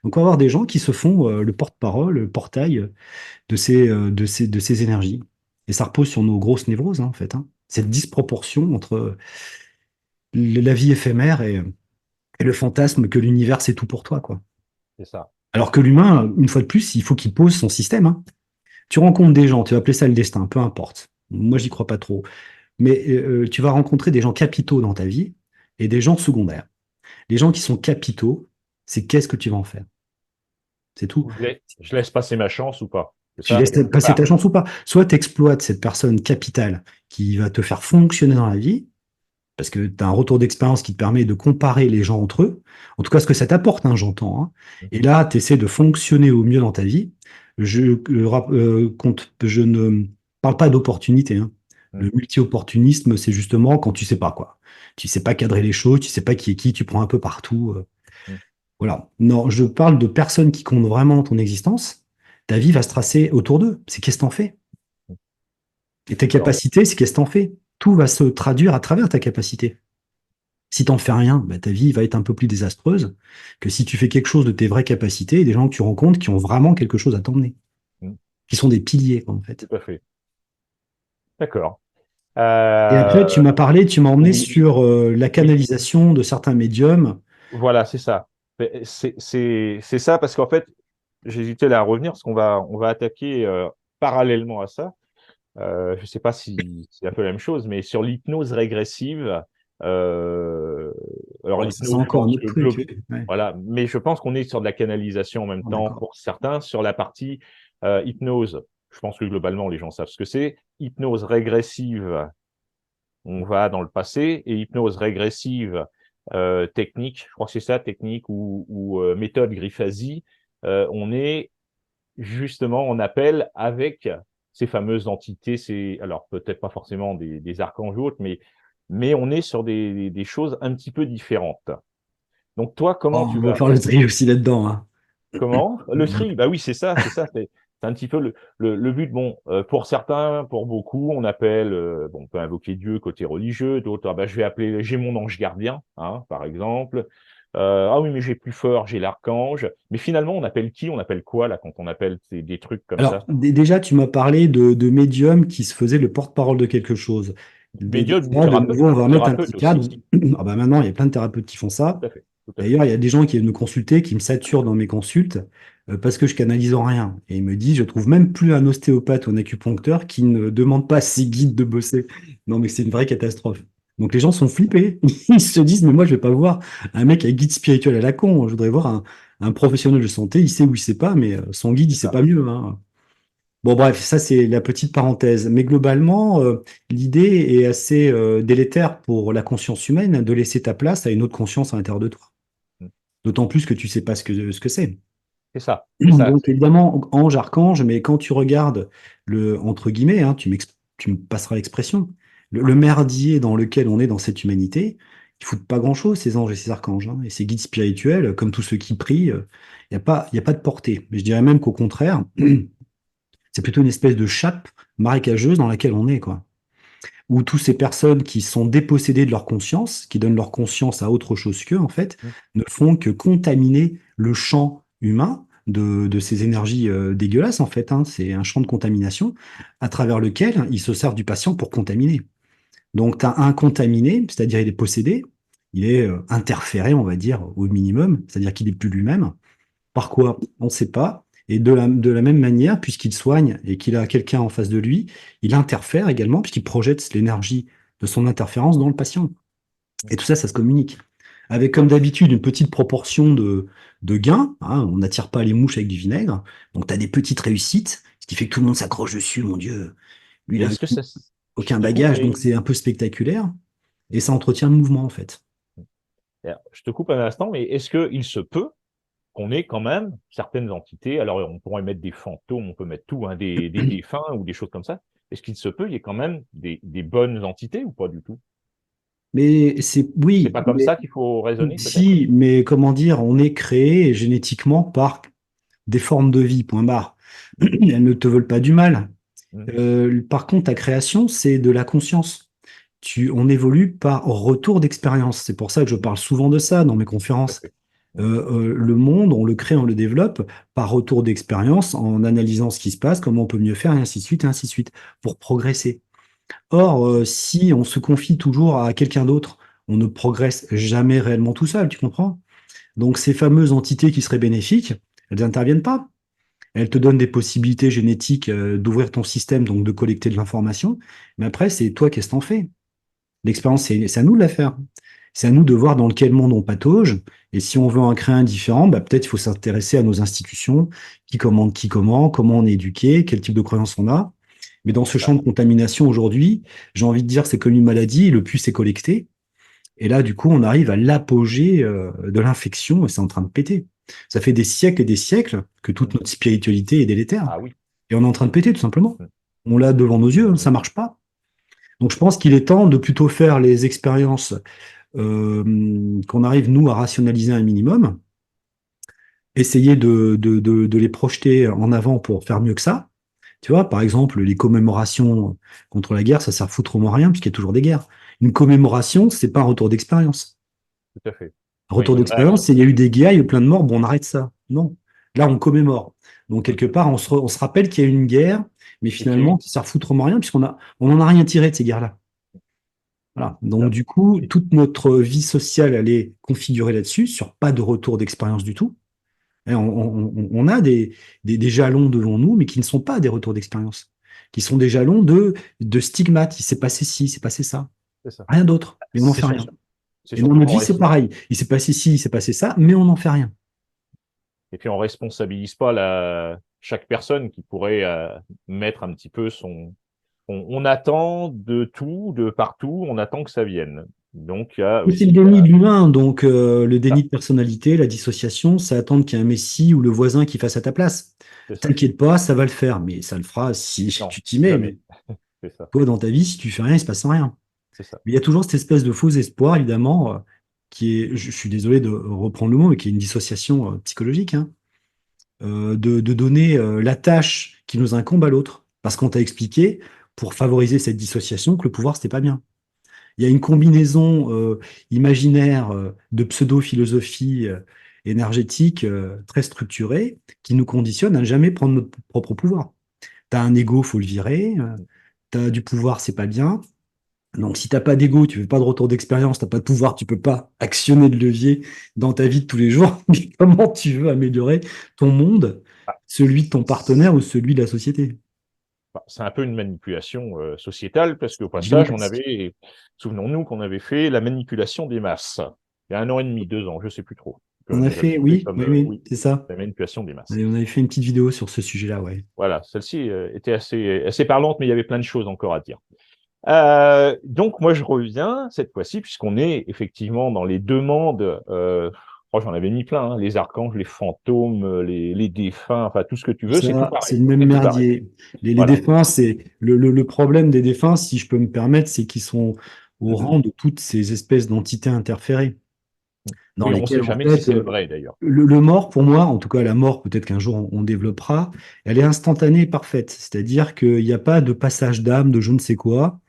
Donc, on va avoir des gens qui se font le porte-parole, le portail de ces énergies. Et ça repose sur nos grosses névroses, hein, en fait, hein. Cette disproportion entre la vie éphémère et le fantasme que l'univers, c'est tout pour toi, quoi. c'est ça. Alors que l'humain, une fois de plus, il faut qu'il pose son système, hein. Tu rencontres des gens, tu vas appeler ça le destin, peu importe. Moi, j'y crois pas trop. Mais tu vas rencontrer des gens capitaux dans ta vie et des gens secondaires. Les gens qui sont capitaux, c'est qu'est-ce que tu vas en faire? C'est tout. Je laisse passer ma chance ou pas. C'est Tu ça, laisses quelque passer ta part. chance ou pas. Soit tu exploites cette personne capitale qui va te faire fonctionner dans la vie, parce que tu as un retour d'expérience qui te permet de comparer les gens entre eux. En tout cas, ce que ça t'apporte, hein, j'entends, hein. Et là, tu essaies de fonctionner au mieux dans ta vie. Je ne parle pas d'opportunité, hein. Mm. Le multi-opportunisme, c'est justement quand tu sais pas quoi. Tu sais pas cadrer les choses, tu sais pas qui est qui, tu prends un peu partout. Mm. Voilà. Non, je parle de personnes qui comptent vraiment dans ton existence. Ta vie va se tracer autour d'eux. C'est qu'est-ce que t'en fais? Et tes D'accord. capacités, c'est qu'est-ce que t'en fais? Tout va se traduire à travers ta capacité. Si t'en fais rien, bah, ta vie va être un peu plus désastreuse que si tu fais quelque chose de tes vraies capacités et des gens que tu rencontres qui ont vraiment quelque chose à t'emmener, Mm. qui sont des piliers, quoi, en fait. Tout à fait. D'accord. Et après, tu m'as parlé, tu m'as emmené Oui, sur la oui, canalisation de certains médiums. voilà, c'est ça. Mais c'est ça parce qu'en fait, j'hésitais là à revenir parce on va attaquer parallèlement à ça. Je ne sais pas si c'est un peu la même chose, mais sur l'hypnose régressive. euh, alors Ouais, ça, c'est l'hypnose, je encore un pense autre que truc. Ouais. voilà, mais je pense qu'on est sur de la canalisation en même Ah, temps d'accord. pour certains sur la partie hypnose. Je pense que globalement les gens savent ce que c'est. Hypnose régressive, on va dans le passé, et hypnose régressive technique, je crois que c'est ça, technique ou méthode Grifasi, on est justement en appel avec ces fameuses entités, alors peut-être pas forcément des archanges ou autres, mais on est sur des choses un petit peu différentes. Donc toi, Oh, comment tu on va vas, faire le tri aussi là-dedans, hein. comment? Le tri, bah oui, c'est ça, c'est un petit peu le but. Bon, pour certains, pour beaucoup, on appelle, bon, on peut invoquer Dieu côté religieux, d'autres, ah bah, je vais appeler, j'ai mon ange gardien, hein, par exemple. Ah oui, mais j'ai plus fort, j'ai l'archange. Mais finalement, on appelle qui? On appelle quoi, là, quand on appelle des trucs comme Alors, ça? déjà, tu m'as parlé de médiums qui se faisaient le porte-parole de quelque chose. Médium ou Ça, de nouveau, on va remettre un petit thérapeute aussi. cadre. Ah bah maintenant, il y a plein de thérapeutes qui font ça. Tout à fait, tout à fait. D'ailleurs, il y a des gens qui viennent me consulter, qui me saturent dans mes consultes parce que je canalise en rien. Et ils me disent, je trouve même plus un ostéopathe ou un acupuncteur qui ne demande pas à ses guides de bosser. Non, mais c'est une vraie catastrophe. Donc les gens sont flippés. Ils se disent, mais moi, je vais pas voir un mec avec guide spirituel à la con. Je voudrais voir un professionnel de santé. Il sait où il sait pas, mais son guide, il C'est sait ça. pas mieux, hein. Bon, bref, ça, c'est la petite parenthèse. Mais globalement, l'idée est assez délétère pour la conscience humaine de laisser ta place à une autre conscience à l'intérieur de toi. D'autant plus que tu sais pas ce que c'est. C'est ça, c'est ça. Donc, évidemment, ange, archange, mais quand tu regardes entre guillemets, hein, tu me passeras l'expression, le merdier dans lequel on est dans cette humanité, ils foutent pas grand-chose, ces anges et ces archanges, hein. Et ces guides spirituels, comme tous ceux qui prient, il y a pas de portée. Mais je dirais même qu'au contraire, c'est plutôt une espèce de chape marécageuse dans laquelle on est, quoi. Où toutes ces personnes qui sont dépossédées de leur conscience, qui donnent leur conscience à autre chose qu'eux, en fait, ne font que contaminer le champ humain de ces énergies dégueulasses, en fait, hein. C'est un champ de contamination à travers lequel ils se servent du patient pour contaminer. Donc, tu as un contaminé, c'est-à-dire il est possédé, il est interféré, on va dire, au minimum, c'est-à-dire qu'il n'est plus lui-même. Par quoi? On ne sait pas. Et de la même manière, puisqu'il soigne et qu'il a quelqu'un en face de lui, il interfère également, puisqu'il projette l'énergie de son interférence dans le patient. Et tout ça, ça se communique. Avec, comme d'habitude, une petite proportion de gains, hein. On n'attire pas les mouches avec du vinaigre. Donc, tu as des petites réussites, ce qui fait que tout le monde s'accroche dessus, mon Dieu. Lui, il a Est-ce que ça, je aucun te coupe, bagage, mais donc c'est un peu spectaculaire. Et ça entretient le mouvement, en fait. je te coupe un instant, mais est-ce qu'il se peut qu'on ait quand même certaines entités, alors on pourrait mettre des fantômes, on peut mettre tout, hein, des défunts ou des choses comme ça. Est-ce qu'il se peut, il y ait quand même des bonnes entités ou pas du tout? Mais c'est, C'est oui, pas comme ça qu'il faut raisonner, peut-être? si, mais comment dire, on est créé génétiquement par des formes de vie, point barre. Elles ne te veulent pas du mal. Mm. Par contre, ta création, c'est de la conscience. On évolue par retour d'expérience. C'est pour ça que je parle souvent de ça dans mes Tout à conférences. fait. Le monde, on le crée, on le développe par retour d'expérience, en analysant ce qui se passe, comment on peut mieux faire, et ainsi de suite, pour progresser. Or, si on se confie toujours à quelqu'un d'autre, on ne progresse jamais réellement tout seul, tu comprends? Donc, ces fameuses entités qui seraient bénéfiques, elles n'interviennent pas. Elles te donnent des possibilités génétiques d'ouvrir ton système, donc de collecter de l'information. Mais après, c'est toi, qu'est-ce que t'en fais? L'expérience, c'est à nous de la faire. C'est à nous de voir dans quel monde on patauge. Et si on veut en créer un différent, bah, peut-être il faut s'intéresser à nos institutions, qui commande qui comment on est éduqué, quel type de croyances on a. Mais dans ce champ de contamination aujourd'hui, j'ai envie de dire, c'est comme une maladie, le puce est collecté. Et là, du coup, on arrive à l'apogée de l'infection et c'est en train de péter. Ça fait des siècles et des siècles que toute Mm. notre spiritualité est délétère. Ah oui. Et on est en train de péter, tout simplement. Mm. On l'a devant nos yeux, hein, ça marche pas. Donc, je pense qu'il est temps de plutôt faire les expériences qu'on arrive, nous, à rationaliser un minimum, essayer de les projeter en avant pour faire mieux que ça. Tu vois, par exemple, les commémorations contre la guerre, ça sert foutrement à rien puisqu'il y a toujours des guerres. Une commémoration, c'est pas un retour d'expérience. Tout à fait. Un Oui, retour d'expérience, c'est il y a eu des guerres, il y a eu plein de morts, bon, on arrête ça. Non. Là, on commémore. Donc, mm. quelque part, on se rappelle qu'il y a eu une guerre, mais Et qu'il y a eu finalement, ça sert foutrement à rien on en a rien tiré de ces guerres-là. Voilà. Donc, du coup, toute notre vie sociale, elle est configurée là-dessus, sur pas de retour d'expérience du tout. Et on a des jalons devant nous, mais qui ne sont pas des retours d'expérience, qui sont des jalons de stigmates. Il s'est passé ci, il s'est passé ça. c'est ça. Rien d'autre. Mais on n'en C'est fait sur- rien. c'est Et dans surtout notre qu'on vie, c'est pareil. Il s'est passé ci, il s'est passé ça, mais on n'en fait rien. et puis on responsabilise pas chaque personne qui pourrait mettre un petit peu on attend de tout, de partout, on attend que ça vienne. Donc il y a Mais c'est le aussi déni de l'humain, donc le ça, déni de personnalité, la dissociation, c'est attendre qu'il y ait un messie ou le voisin qui fasse à ta place. c'est ça. T'inquiète pas, ça va le faire, mais ça le fera si Non, tu t'y mets. jamais. Mais C'est ça, toi, dans ta vie, si tu fais rien, il se passe rien. c'est ça. Mais il y a toujours cette espèce de faux espoir, évidemment, qui est, je suis désolé de reprendre le mot, mais qui est une dissociation psychologique, hein, de donner la tâche qui nous incombe à l'autre. Parce qu'on t'a expliqué, pour favoriser cette dissociation, que le pouvoir, c'était pas bien. Il y a une combinaison imaginaire de pseudo-philosophie énergétique très structurée qui nous conditionne à ne jamais prendre notre propre pouvoir. Tu as un ego, faut le virer. Tu as du pouvoir, c'est pas bien. Donc, si t'as pas d'ego, tu fais pas de retour d'expérience, t'as pas de pouvoir, tu peux pas actionner de levier dans ta vie de tous les jours. Mais comment tu veux améliorer ton monde, Ah, celui de ton partenaire ou celui de la société? c'est un peu une manipulation sociétale parce qu'au passage, Gigantesque. souvenons-nous qu'on avait fait la manipulation des masses. Il y a 1 an et demi, 2 ans, je sais plus trop. On a On avait fait, trouvé oui, comme, oui, oui, oui, c'est ça. la manipulation des masses. Et on avait fait une petite vidéo sur ce sujet-là, ouais. Voilà, celle-ci était assez parlante, mais il y avait plein de choses encore à dire. Donc moi je reviens cette fois-ci puisqu'on est effectivement dans les demandes. J'en avais mis plein, hein, les archanges, les fantômes, les défunts, enfin tout ce que tu veux, c'est tout Ça, c'est pareil. le même C'est tout pareil. merdier. Les Voilà. défunts, c'est le problème des défunts, si je peux me permettre, c'est qu'ils sont au rang de toutes ces espèces d'entités interférées, dans Oui, on ne lesquelles, sait en jamais si fait, c'est vrai d'ailleurs. le mort, pour moi, en tout cas la mort, peut-être qu'un jour on développera, elle est instantanée et parfaite. C'est-à-dire qu'il n'y a pas de passage d'âme, de je ne sais quoi.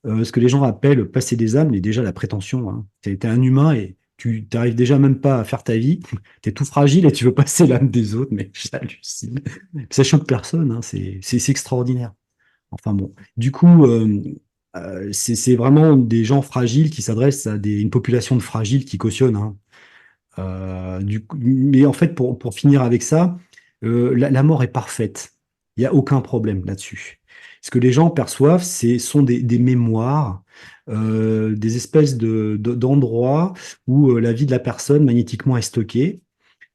Ce que les gens appellent passer des âmes, mais déjà la prétention. Hein. Tu es un humain et tu n'arrives déjà même pas à faire ta vie. Tu es tout fragile et tu veux passer l'âme des autres, mais j'hallucine. Ça choque personne, hein. C'est extraordinaire. Enfin bon, du coup, c'est vraiment des gens fragiles qui s'adressent à une population de fragiles qui cautionne. Hein. Mais en fait, pour finir avec ça, la mort est parfaite. Il n'y a aucun problème là-dessus. Ce que les gens perçoivent, sont des mémoires, des espèces d'endroits où la vie de la personne magnétiquement est stockée,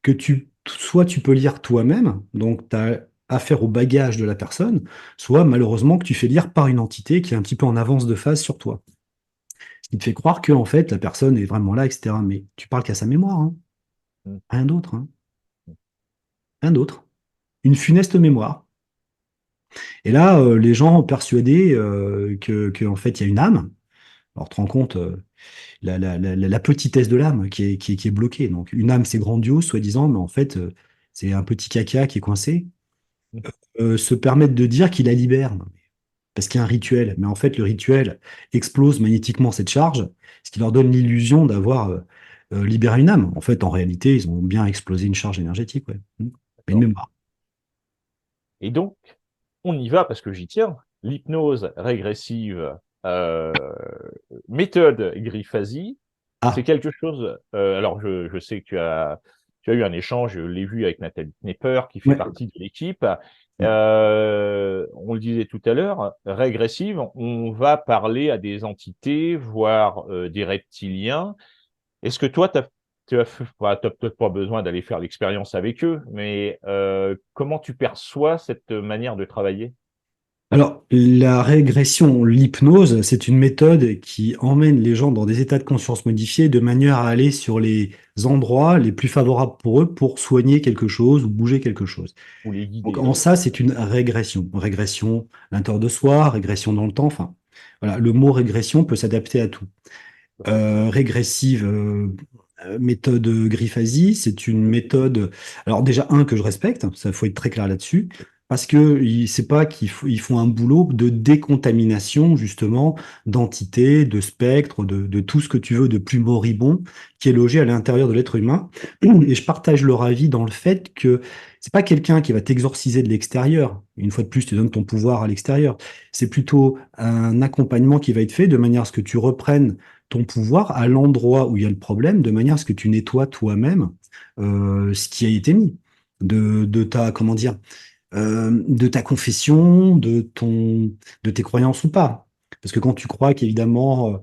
que soit tu peux lire toi-même, donc tu as affaire au bagage de la personne, soit malheureusement que tu fais lire par une entité qui est un petit peu en avance de phase sur toi. Ce qui te fait croire que en fait, la personne est vraiment là, etc. Mais tu parles qu'à sa mémoire, hein. Mm. Rien d'autre, hein. Rien d'autre. Une funeste mémoire. Et là, les gens persuadés en fait, il y a une âme. Alors, tu te rends compte, la petitesse de l'âme qui est bloquée. Donc, une âme, c'est grandiose, soi-disant, mais en fait, c'est un petit caca qui est coincé. Mm. Se permettre de dire qu'il la libère. parce qu'il y a un rituel. Mais en fait, le rituel explose magnétiquement cette charge, ce qui leur donne l'illusion d'avoir libéré une âme. En fait, en réalité, ils ont bien explosé une charge énergétique, ouais. Mais une D'accord. mémoire. Et donc, on y va parce que j'y tiens. L'hypnose régressive, euh, méthode Grifasi, c'est Ah, quelque chose. Alors, je sais que tu as eu un échange, je l'ai vu avec Nathalie Knepper, qui fait ouais. partie de l'équipe. On le disait tout à l'heure, régressive, on va parler à des entités, voire des reptiliens. Est-ce que toi, tu as peut-être pas besoin d'aller faire l'expérience avec eux, mais comment tu perçois cette manière de travailler? Alors, la régression, l'hypnose, c'est une méthode qui emmène les gens dans des états de conscience modifiés de manière à aller sur les endroits les plus favorables pour eux pour soigner quelque chose ou bouger quelque chose. Ou les Donc, guider, en ouais. ça, c'est une régression. Régression à l'intérieur de soi, régression dans le temps. Enfin, voilà, le mot régression peut s'adapter à tout. Régressive, méthode Grifasi, c'est une méthode, alors déjà, que je respecte, ça faut être très clair là-dessus, parce que c'est pas ils font un boulot de décontamination, justement, d'entités, de spectres, de tout ce que tu veux de plus moribond qui est logé à l'intérieur de l'être humain. Et je partage leur avis dans le fait que c'est pas quelqu'un qui va t'exorciser de l'extérieur. Une fois de plus, tu donnes ton pouvoir à l'extérieur. C'est plutôt un accompagnement qui va être fait de manière à ce que tu reprennes ton pouvoir à l'endroit où il y a le problème, de manière à ce que tu nettoies toi-même ce qui a été mis, de ta, comment dire, de ta confession, de tes croyances ou pas. Parce que quand tu crois qu'évidemment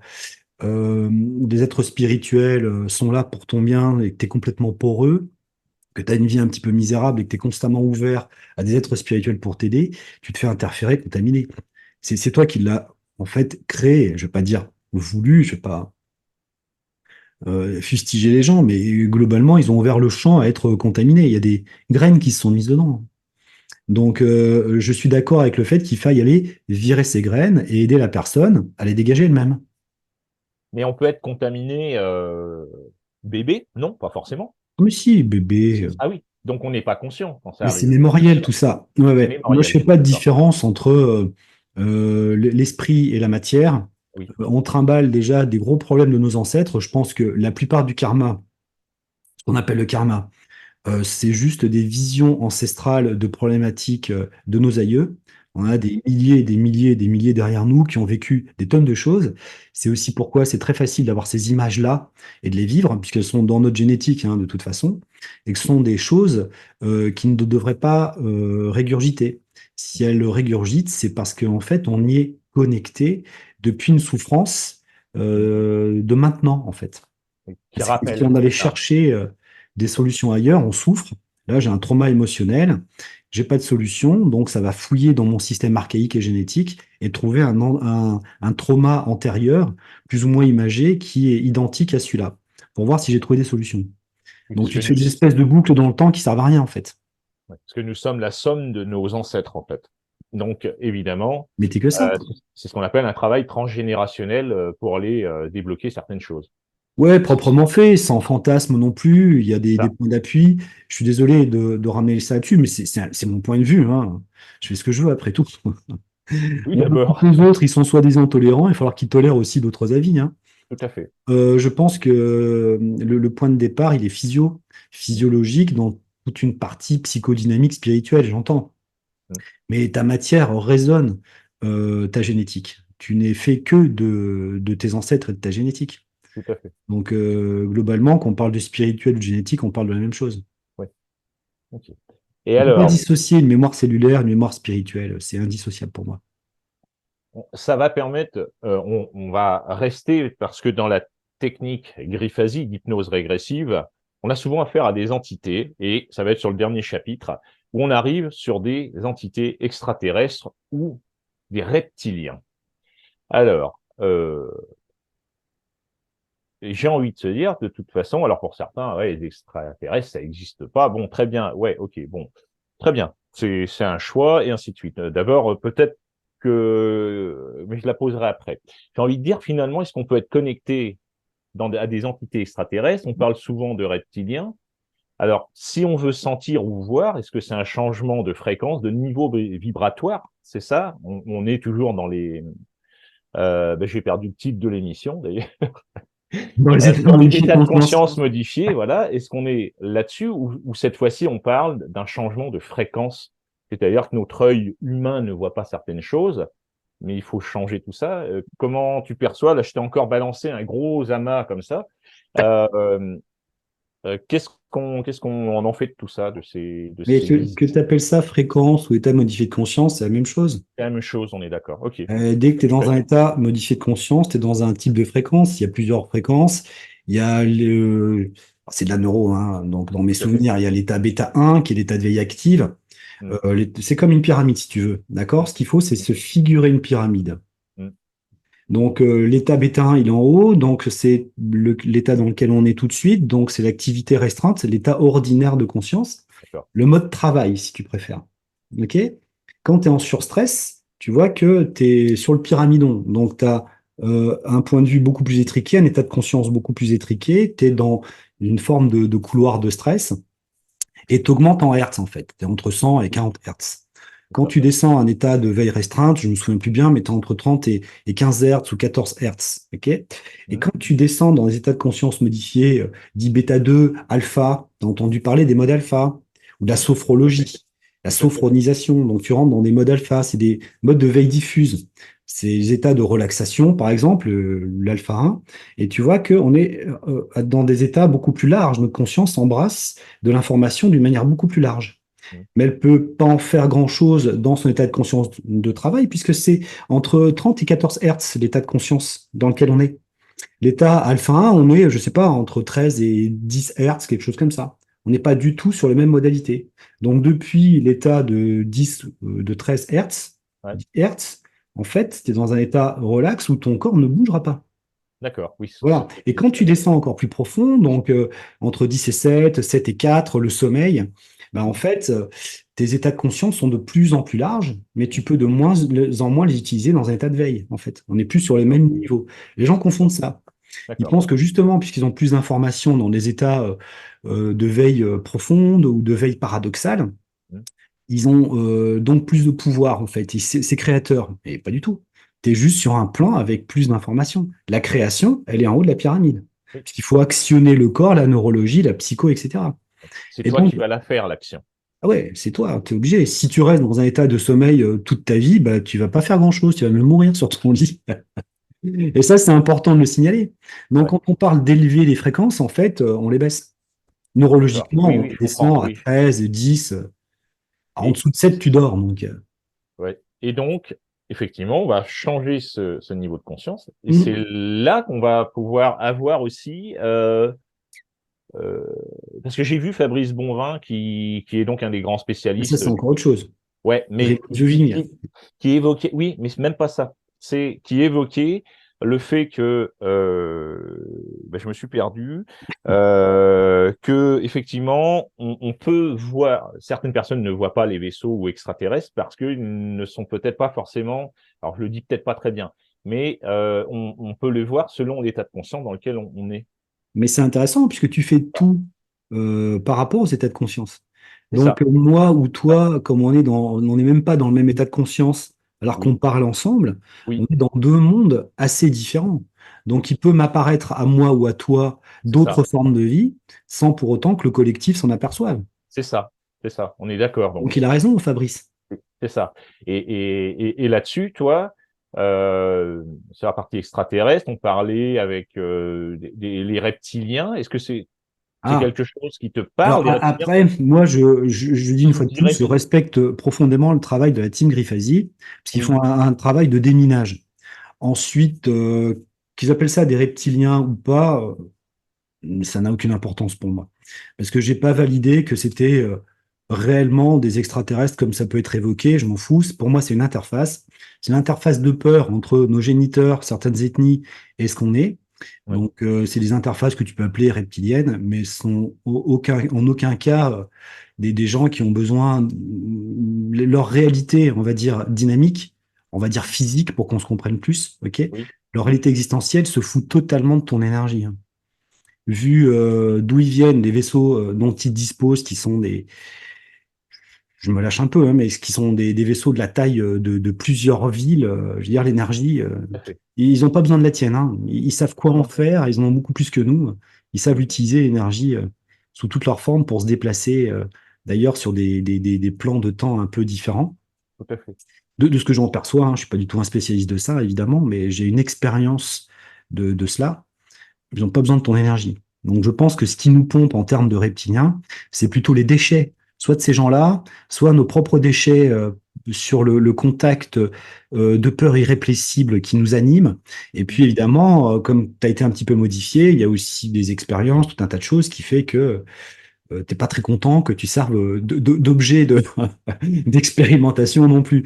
des êtres spirituels sont là pour ton bien et que tu es complètement poreux, que tu as une vie un petit peu misérable et que tu es constamment ouvert à des êtres spirituels pour t'aider, tu te fais interférer, contaminer. C'est toi qui l'as en fait créé, je vais pas dire voulu, je vais pas fustiger les gens, mais globalement, ils ont ouvert le champ à être contaminés. Il y a des graines qui se sont mises dedans. Donc, je suis d'accord avec le fait qu'il faille aller virer ces graines et aider la personne à les dégager elle-même. Mais on peut être contaminé bébé? Non, pas forcément. Mais si, bébé. Ah oui, donc on n'est pas conscient quand ça Mais c'est arrive. mémoriel tout ça. Ouais, C'est ouais. Moi, je mémoriel. fais pas de D'accord. différence entre l'esprit et la matière. Oui. On trimballe déjà des gros problèmes de nos ancêtres. Je pense que la plupart du karma, ce qu'on appelle le karma, c'est juste des visions ancestrales de problématiques de nos aïeux. On a des milliers et des milliers et des milliers derrière nous qui ont vécu des tonnes de choses. C'est aussi pourquoi c'est très facile d'avoir ces images-là et de les vivre, puisqu'elles sont dans notre génétique, hein, de toute façon, et que ce sont des choses qui ne devraient pas régurgiter. Si elles le régurgitent, c'est parce qu'en fait, on y est connecté depuis une souffrance de maintenant, en fait. Qui C'est comme si rappelle, on allait c'est ça. chercher des solutions ailleurs, on souffre. Là, j'ai un trauma émotionnel, j'ai pas de solution, donc ça va fouiller dans mon système archaïque et génétique et trouver un trauma antérieur, plus ou moins imagé, qui est identique à celui-là, pour voir si j'ai trouvé des solutions. Oui, Donc tu te fais des espèces de boucles dans le temps qui servent à rien, en fait. parce que nous sommes la somme de nos ancêtres, en fait. Donc, évidemment, Mais t'es que ça. c'est ce qu'on appelle un travail transgénérationnel pour aller débloquer certaines choses. Ouais, proprement fait, sans fantasme non plus. Il y a des Ça. points d'appui. Je suis désolé de ramener ça là-dessus, mais c'est mon point de vue, hein. Je fais ce que je veux après tout. Oui, On veut d'abord, que les autres, ils sont soi-disant tolérants, il va falloir qu'ils tolèrent aussi d'autres avis, hein. tout à fait. Je pense que le point de départ, il est physiologique dans toute une partie psychodynamique spirituelle, j'entends. Mm, Mais ta matière résonne ta génétique. Tu n'es fait que de tes ancêtres et de ta génétique. tout à fait. Donc, globalement, quand on parle de spirituel ou de génétique, on parle de la même chose. Oui, ok. Et On ne peut pas alors, dissocier une mémoire cellulaire, une mémoire spirituelle. C'est indissociable pour moi. ça va permettre, on va rester, parce que dans la technique Grifasi d'hypnose régressive, on a souvent affaire à des entités, et ça va être sur le dernier chapitre, où on arrive sur des entités extraterrestres ou des reptiliens. Alors, j'ai envie de se dire, de toute façon, alors pour certains, ouais, les extraterrestres, ça n'existe pas. Bon, très bien, ouais, ok, bon, très bien. C'est un choix et ainsi de suite. D'abord, peut-être que, mais je la poserai après. J'ai envie de dire, finalement, est-ce qu'on peut être connecté à des entités extraterrestres? On parle souvent de reptiliens. Alors, si on veut sentir ou voir, est-ce que c'est un changement de fréquence, de niveau vibratoire? C'est ça? On est toujours dans les... j'ai perdu le titre de l'émission, d'ailleurs. Dans les états Sur les modifiés de états de conscience. conscience modifiés, voilà. Est-ce qu'on est là-dessus ou cette fois-ci, on parle d'un changement de fréquence? C'est-à-dire que notre œil humain ne voit pas certaines choses, mais il faut changer tout ça. Comment tu perçois? Là, je t'ai encore balancé un gros amas comme ça. Euh, qu'est-ce qu'on en fait de tout ça, de Mais ces que visites? tu appelles ça fréquence ou état modifié de conscience, c'est la même chose. C'est la même chose, on est d'accord. Ok. Dès que tu es dans Parfait. un état modifié de conscience, tu es dans un type de fréquence. Il y a plusieurs fréquences. Il y a le... C'est de la neuro, hein. Donc, dans mes Tout à fait. souvenirs, il y a l'état bêta 1, qui est l'état de veille active. Mm, C'est comme une pyramide, si tu veux. D'accord? Ce qu'il faut, c'est mm, se figurer une pyramide. mm. Donc, l'état bêta 1, il est en haut. Donc, c'est l'état dans lequel on est tout de suite. Donc, c'est l'activité restreinte, c'est l'état ordinaire de conscience. D'accord. Le mode travail, si tu préfères. OK? Quand tu es en surstress, tu vois que tu es sur le pyramidon. Donc, tu as un point de vue beaucoup plus étriqué, un état de conscience beaucoup plus étriqué. Tu es dans une forme de couloir de stress et tu augmentes en Hertz, en fait. Tu es entre 100 et 40 Hertz. C'est Quand ça. tu descends à un état de veille restreinte, je ne me souviens plus bien, mais tu es entre 30 et 15 Hertz ou 14 Hertz. OK? Et Mm, quand tu descends dans des états de conscience modifiés, dit bêta 2, alpha, tu as entendu parler des modes alpha, ou de la mm. Tout à fait. sophrologie, la Tout à fait. sophronisation. Donc tu rentres dans des modes alpha, c'est des modes de veille diffuse. C'est des états de relaxation, par exemple, l'alpha 1, et tu vois qu'on est dans des états beaucoup plus larges. Notre conscience embrasse de l'information d'une manière beaucoup plus large. Mm. Mais elle ne peut pas en faire grand-chose dans son état de conscience de travail, puisque c'est entre 30 et 14 Hertz, l'état de conscience dans lequel on est. L'état alpha 1, on est, je ne sais pas, entre 13 et 10 Hertz, quelque chose comme ça. On n'est pas du tout sur les mêmes modalités. Donc, depuis l'état de 10, de 13 Hertz, Ouais. 10 Hertz, en fait, tu es dans un état relax où ton corps ne bougera pas. D'accord. Oui. Voilà. Et quand tu descends encore plus profond, donc entre 10 et 7, 7 et 4, le sommeil, ben en Mm, fait, tes états de conscience sont de plus en plus larges, mais tu peux de moins en moins les utiliser dans un état de veille, en fait. On n'est plus sur les d'accord. mêmes niveaux. Les gens confondent ça. Ils D'accord. pensent que justement, puisqu'ils ont plus d'informations dans des états de veille profonde ou de veille paradoxale, Mm. ils ont donc plus de pouvoir, en fait. C'est créateur. Et pas du tout. Tu es juste sur un plan avec plus d'informations. La création, elle est en haut de la pyramide. Oui. Puisqu'il faut actionner le corps, la neurologie, la psycho, etc. C'est Et toi donc, qui vas la faire, l'action. ah ouais, c'est toi, tu es obligé. Si tu restes dans un état de sommeil toute ta vie, bah, tu vas pas faire grand-chose, tu vas même mourir sur ton lit. Et ça, c'est important de le signaler. Donc, Ouais. quand on parle d'élever les fréquences, en fait, on les baisse. D'accord. Neurologiquement, Oui, on oui, je comprends. descend à Oui. 13, 10. En Et, dessous de 7, tu dors. Donc, ouais. Et donc, effectivement, on va changer ce niveau de conscience. Et c'est mm. là qu'on va pouvoir avoir aussi, euh, parce que j'ai vu Fabrice Bonvin, qui est donc un des grands Mais ça, spécialistes c'est du... encore autre chose. Ouais, mais Reviewing. qui évoquait, oui, mais c'est même pas ça. C'est qui évoquait le fait que, je me suis perdu, que effectivement, on peut voir, certaines personnes ne voient pas les vaisseaux ou extraterrestres parce qu'ils ne sont peut-être pas forcément, alors je le dis peut-être pas très bien, mais on peut le voir selon l'état de conscience dans lequel on est. Mais c'est intéressant puisque tu fais tout par rapport aux états de conscience. C'est ça. Donc, moi ou toi, comme on n'est même pas dans le même état de conscience, alors qu'on Oui, parle ensemble, on oui, est dans deux mondes assez différents. Donc, il peut m'apparaître à moi ou à toi c'est ça. d'autres formes de vie sans pour autant que le collectif s'en aperçoive. C'est ça. C'est ça. On est d'accord. Donc, Donc, il a raison, Fabrice. c'est ça. Et là-dessus, toi, sur la partie extraterrestre, on parlait avec les reptiliens. Est-ce que c'est Ah, quelque chose qui te alors parle, les reptiliens? après, moi, je dis une Tu fois me de plus, dirais je tout. respecte profondément le travail de la team Griffasi, parce qu'ils Oui, font un travail de déminage. Ensuite, qu'ils appellent ça des reptiliens ou pas, ça n'a aucune importance pour moi. Parce que j'ai pas validé que c'était réellement des extraterrestres comme ça peut être évoqué, je m'en fous. Pour moi, c'est une interface. C'est une interface de peur entre nos géniteurs, certaines ethnies et ce qu'on est. oui, Donc, c'est des interfaces que tu peux appeler reptiliennes, mais sont en aucun cas des gens qui ont besoin de leur réalité, on va dire, dynamique, on va dire physique pour qu'on se comprenne plus, ok? oui, Leur réalité existentielle se fout totalement de ton énergie, hein. vu d'où ils viennent, les vaisseaux dont ils disposent, qui sont des, je me lâche un peu, hein, mais qui sont des vaisseaux de la taille de plusieurs villes, je veux dire, l'énergie, Tout à fait. ils n'ont pas besoin de la tienne, hein. Ils savent quoi Non, en non. faire, ils en ont beaucoup plus que nous. Ils savent utiliser l'énergie sous toutes leurs formes pour se déplacer, d'ailleurs, sur des plans de temps un peu différents. Tout à fait. De ce que j'en perçois, hein, je ne suis pas du tout un spécialiste de ça, évidemment, mais j'ai une expérience de cela. Ils n'ont pas besoin de ton énergie. Donc je pense que ce qui nous pompe en termes de reptiliens, c'est plutôt les déchets, soit de ces gens-là, soit nos propres déchets sur le contact de peur irrépressible qui nous anime. Et puis évidemment, comme tu as été un petit peu modifié, il y a aussi des expériences, tout un tas de choses qui fait que t'es pas très content que tu serves d'objet d'expérimentation non plus.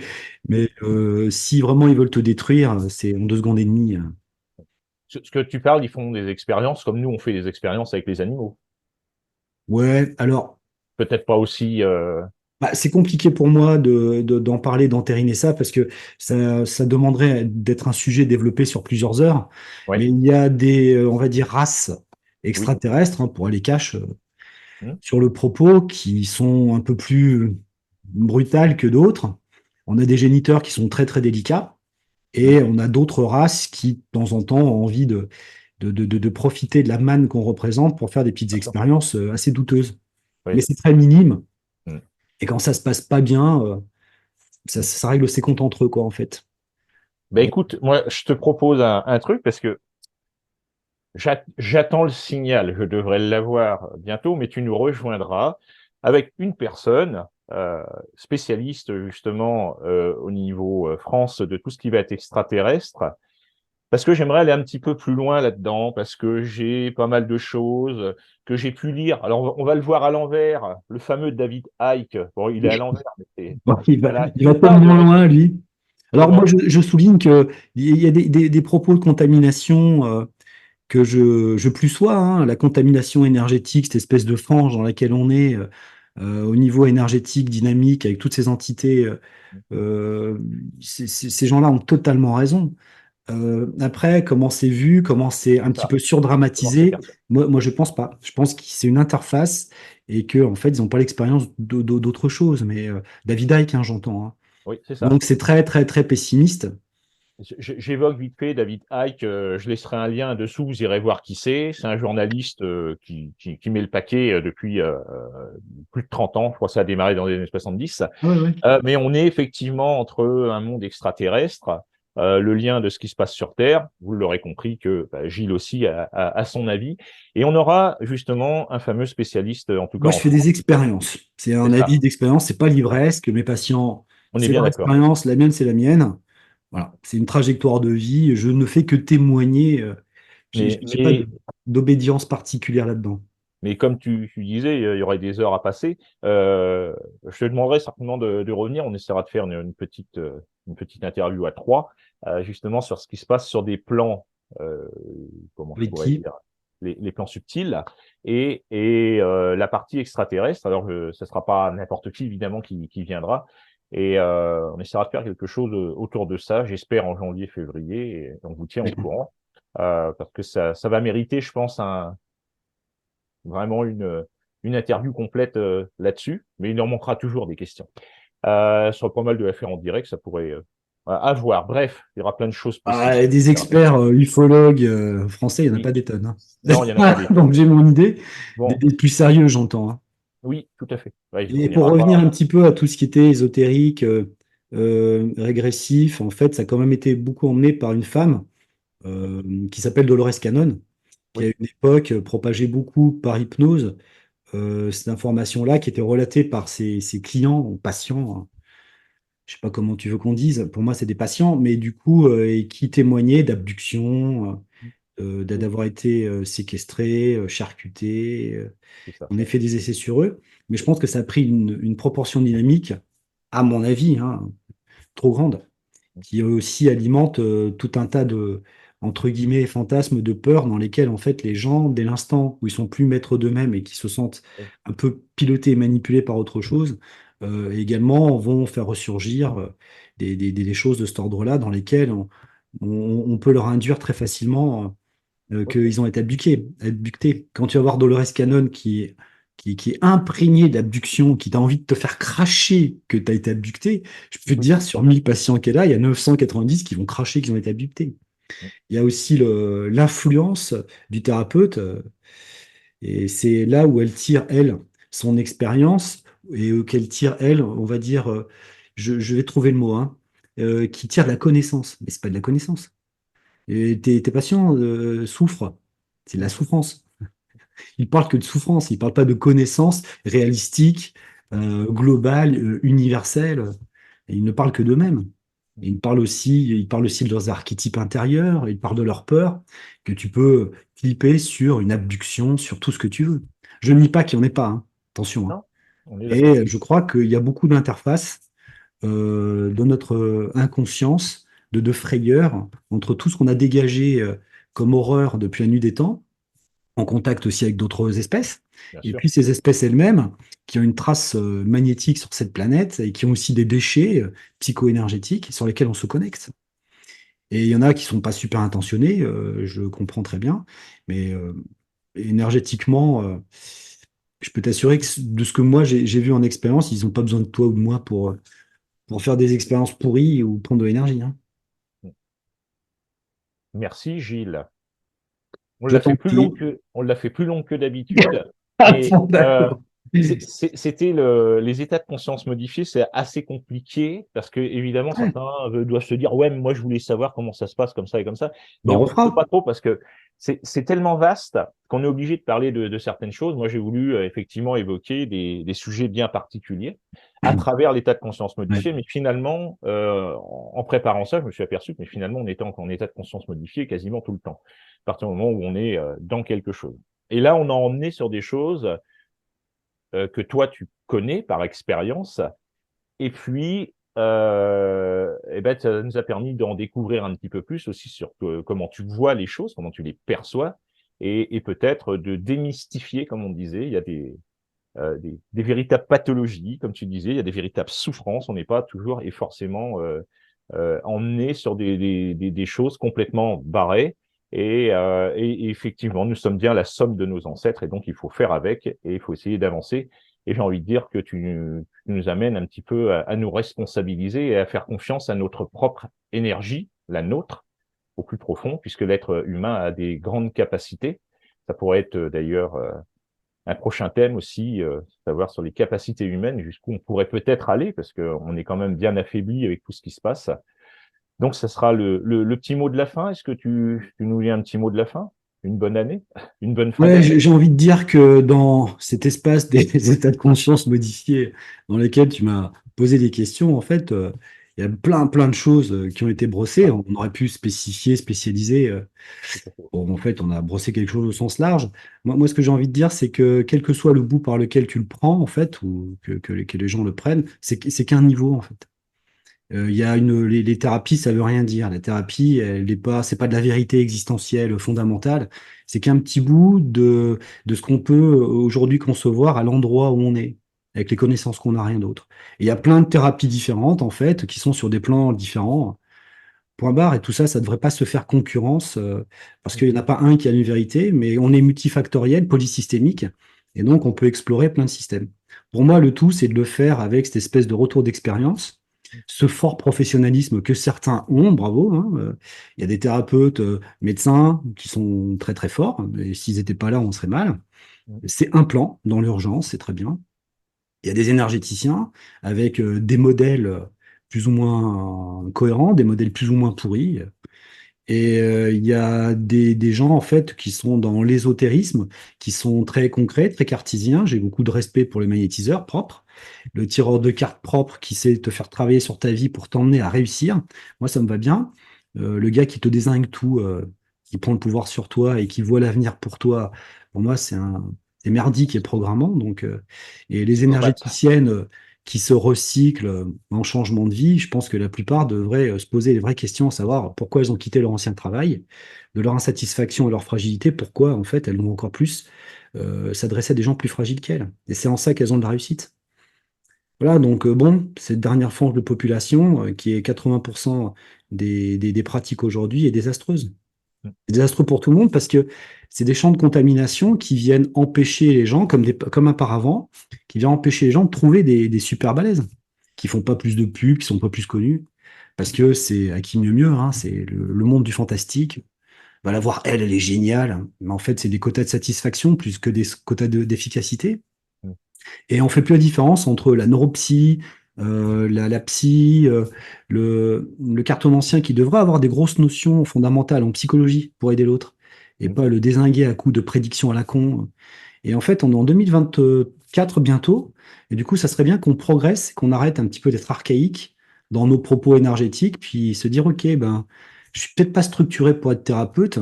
Mais si vraiment ils veulent te détruire, c'est en 2 secondes et demie. Ce que tu parles, ils font des expériences comme nous, on fait des expériences avec les animaux. Ouais, alors Peut-être pas aussi. bah, c'est compliqué pour moi d'en parler, d'entériner ça, parce que ça demanderait d'être un sujet développé sur plusieurs heures. Oui, Mais il y a des, on va dire, races oui. extraterrestres, hein, pour aller cash, Hmm, sur le propos, qui sont un peu plus brutales que d'autres. On a des géniteurs qui sont très très délicats, hmm. et on a d'autres races qui, de temps en temps, ont envie de profiter de la manne qu'on représente pour faire des petites D'accord. expériences assez douteuses. Mais Oui. c'est très minime. Hmm. Et quand ça se passe pas bien, ça règle ses comptes entre eux, quoi, en fait. Ben écoute, moi, je te propose un truc parce que j'attends le signal, je devrais l'avoir bientôt, mais tu nous rejoindras avec une personne spécialiste justement au niveau France de tout ce qui va être extraterrestre, parce que j'aimerais aller un petit peu plus loin là-dedans, parce que j'ai pas mal de choses que j'ai pu lire. Alors on va le voir à l'envers, le fameux David Icke. Bon, il est à l'envers, mais Bon, voilà, il va il parle de tellement loin, lui. Alors moi, comment? je souligne que il y a des propos de contamination que je plus sois, hein, la contamination énergétique, cette espèce de fange dans laquelle on est au niveau énergétique, dynamique, avec toutes ces entités, euh, ces gens-là ont totalement raison. Après, comment c'est vu, comment c'est un C'est petit ça, peu comment c'est surdramatisé, perçu. moi je pense pas. Je pense que c'est une interface et que en fait ils n'ont pas l'expérience d'autre chose. Mais David Icke, hein, j'entends, hein. Oui, c'est ça. Donc c'est très très très pessimiste. J'évoque vite fait David Icke, je laisserai un lien dessous, vous irez voir qui c'est. C'est un journaliste qui met le paquet depuis plus de 30 ans, je crois que ça a démarré dans les années 70. Ouais, ouais. Mais on est effectivement entre un monde extraterrestre, le lien de ce qui se passe sur Terre, vous l'aurez compris que bah, Gilles aussi a son avis, et on aura justement un fameux spécialiste, en tout cas Moi je en fais des France. expériences. C'est C'est un ça, avis d'expérience, c'est pas livresque. Mes patients, on est c'est bien leur d'accord. expérience, la mienne c'est la mienne. Voilà, c'est une trajectoire de vie. Je ne fais que témoigner. Mais, J'ai pas mais d'obédience particulière là-dedans. Mais comme tu disais, il y aurait des heures à passer. Je te demanderai certainement de revenir. On essaiera de faire une petite interview à trois, justement sur ce qui se passe sur des plans, euh, comment je Avec pourrais qui? dire, les plans subtils la partie extraterrestre. Alors, ce sera pas n'importe qui évidemment qui viendra. Et on essaiera de faire quelque chose autour de ça. J'espère en janvier, février. Et on vous tient au courant parce que ça va mériter, je pense, vraiment une interview complète là-dessus, mais il en manquera toujours des questions. Sur pas mal de faire en direct, ça pourrait à voir. Bref, il y aura plein de choses possibles. Ah, des experts ufologues français, il n'y en a Oui, pas des tonnes, hein. non, il n'y en a pas des Donc tonnes. j'ai mon idée, Bon, des plus sérieux, j'entends, hein. oui, tout à fait. Ouais, on Et pour n'ira revenir pas. un petit peu à tout ce qui était ésotérique, régressif, en fait, ça a quand même été beaucoup emmené par une femme qui s'appelle Dolores Cannon, qui à Oui, une époque propageait beaucoup par hypnose cette information-là qui était relatée par ses clients ou patients, hein. Je sais pas comment tu veux qu'on dise, pour moi c'est des patients, mais du coup, et qui témoignaient d'abduction, oui, d'avoir été séquestrés, charcutés. c'est ça. On a fait des essais sur eux, mais je pense que ça a pris une proportion dynamique, à mon avis, hein, trop grande, qui aussi alimente tout un tas de, entre guillemets, fantasmes de peur dans lesquels, en fait, les gens, dès l'instant où ils sont plus maîtres d'eux-mêmes et qui se sentent Oui, un peu pilotés et manipulés par autre chose, également vont faire ressurgir des choses de cet ordre-là dans lesquelles on peut leur induire très facilement. Ok. qu'ils ont été abductés. Quand tu vas voir Dolores Cannon qui est imprégné d'abduction, qui t'a envie de te faire cracher que tu as été abducté, je peux te dire, sur 1000 patients qu'elle a, il y a 990 qui vont cracher qu'ils ont été abductés. Il y a aussi l'influence du thérapeute, et c'est là où elle tire, elle, son expérience, et qu'elle tire, elle, on va dire, je vais trouver le mot, hein, qui tire de la connaissance. Mais c'est pas de la connaissance. Et tes patients souffrent. C'est de la souffrance. Ils parlent que de souffrance. Ils parlent pas de connaissance réalistique, globale, universelle. Et ils ne parlent que d'eux-mêmes. Et ils parlent aussi de leurs archétypes intérieurs. Ils parlent de leur peur que tu peux clipper sur une abduction, sur tout ce que tu veux. Je ne nie pas qu'il n'y en ait pas, hein. Attention, hein. Non, on est d'accord. Et je crois qu'il y a beaucoup d'interfaces dans notre inconscience, de frayeur entre tout ce qu'on a dégagé comme horreur depuis la nuit des temps, en contact aussi avec d'autres espèces, Bien et sûr. puis ces espèces elles-mêmes qui ont une trace magnétique sur cette planète et qui ont aussi des déchets psycho-énergétiques sur lesquels on se connecte. Et il y en a qui sont pas super intentionnés, je comprends très bien, mais énergétiquement, je peux t'assurer que de ce que moi j'ai vu en expérience, ils n'ont pas besoin de toi ou de moi pour faire des expériences pourries ou prendre de l'énergie, hein. Merci, Gilles. Je t'en prie. On l'a fait plus long que d'habitude. Ah, Et bon, d'accord. c'était les états de conscience modifiés, c'est assez compliqué parce que évidemment Ouais, certains doivent se dire ouais, mais moi je voulais savoir comment ça se passe comme ça et comme ça. ben Et on on ne peut refera. pas trop parce que c'est tellement vaste qu'on est obligé de parler de certaines choses. Moi j'ai voulu effectivement évoquer des sujets bien particuliers à travers l'état de conscience Ouais. modifié, mais finalement en préparant ça, je me suis aperçu que mais finalement on était en état de conscience modifié quasiment tout le temps à partir du moment où on est dans quelque chose. Et là, on a emmené sur des choses que toi, tu connais par expérience. Et puis, eh ben, ça nous a permis d'en découvrir un petit peu plus aussi sur comment tu vois les choses, comment tu les perçois, et peut-être de démystifier, comme on disait, il y a des véritables pathologies, comme tu disais, il y a des véritables souffrances. On n'est pas toujours et forcément emmené sur des choses complètement barrées. Et effectivement, nous sommes bien la somme de nos ancêtres, et donc il faut faire avec, et il faut essayer d'avancer. Et j'ai envie de dire que tu nous amènes un petit peu à nous responsabiliser et à faire confiance à notre propre énergie, la nôtre, au plus profond, puisque l'être humain a des grandes capacités. Ça pourrait être d'ailleurs un prochain thème aussi, savoir sur les capacités humaines, jusqu'où on pourrait peut-être aller, parce qu'on est quand même bien affaibli avec tout ce qui se passe. Donc, ça sera le petit mot de la fin. Est-ce que tu nous lis un petit mot de la fin? Une bonne année? Une bonne fin Ouais, d'année? j'ai envie de dire que dans cet espace des états de conscience modifiés dans lesquels tu m'as posé des questions, en fait, il y a plein de choses qui ont été brossées. Ouais, On aurait pu spécifier, spécialiser. tout à fait. Bon, en fait, on a brossé quelque chose au sens large. Moi, ce que j'ai envie de dire, c'est que quel que soit le bout par lequel tu le prends, en fait, ou que les gens le prennent, c'est qu'un niveau, en fait. Il y a les thérapies, ça veut rien dire. La thérapie, elle est pas, c'est pas de la vérité existentielle fondamentale. C'est qu'un petit bout de ce qu'on peut aujourd'hui concevoir à l'endroit où on est, avec les connaissances qu'on a, rien d'autre. Et il y a plein de thérapies différentes, en fait, qui sont sur des plans différents. Point barre, et tout ça, ça devrait pas se faire concurrence, parce qu'il n'y en a pas un qui a une vérité, mais on est multifactoriel, polysystémique, et donc on peut explorer plein de systèmes. Pour moi, le tout, c'est de le faire avec cette espèce de retour d'expérience, ce fort professionnalisme que certains ont, bravo, hein. Il y a des thérapeutes, médecins qui sont très très forts, et s'ils n'étaient pas là, on serait mal. C'est un plan dans l'urgence, c'est très bien. Il y a des énergéticiens avec des modèles plus ou moins cohérents, des modèles plus ou moins pourris. Et il y a des gens, en fait, qui sont dans l'ésotérisme, qui sont très concrets, très cartésiens. J'ai beaucoup de respect pour le magnétiseur propre, le tireur de cartes propre qui sait te faire travailler sur ta vie pour t'emmener à réussir. Moi, ça me va bien. Le gars qui te dézingue tout, qui prend le pouvoir sur toi et qui voit l'avenir pour toi, pour moi, c'est merdique et programmant. Donc, et les Bon, bah, énergéticiennes qui se recyclent en changement de vie, je pense que la plupart devraient se poser les vraies questions, à savoir pourquoi elles ont quitté leur ancien travail, de leur insatisfaction et leur fragilité, pourquoi en fait elles vont encore plus s'adresser à des gens plus fragiles qu'elles. Et c'est en ça qu'elles ont de la réussite. Voilà, donc bon, cette dernière frange de population qui est 80% des pratiques aujourd'hui est désastreuse. C'est désastreux pour tout le monde parce que c'est des champs de contamination qui viennent empêcher les gens, comme un paravent, qui vient empêcher les gens de trouver des super balèzes, qui font pas plus de pubs, qui sont pas plus connus, parce que c'est à qui mieux mieux, hein, c'est le monde du fantastique. Va la voir, elle est géniale, mais en fait, c'est des quotas de satisfaction plus que des quotas d'efficacité. Mm. Et on fait plus la différence entre la neuropsy, la psy, le cartomancien qui devrait avoir des grosses notions fondamentales en psychologie pour aider l'autre, et Mm. pas le dézinguer à coups de prédictions à la con. Et en fait, on est en 2024 bientôt, et du coup, ça serait bien qu'on progresse, qu'on arrête un petit peu d'être archaïque dans nos propos énergétiques, puis se dire, OK, ben, je suis peut-être pas structuré pour être thérapeute,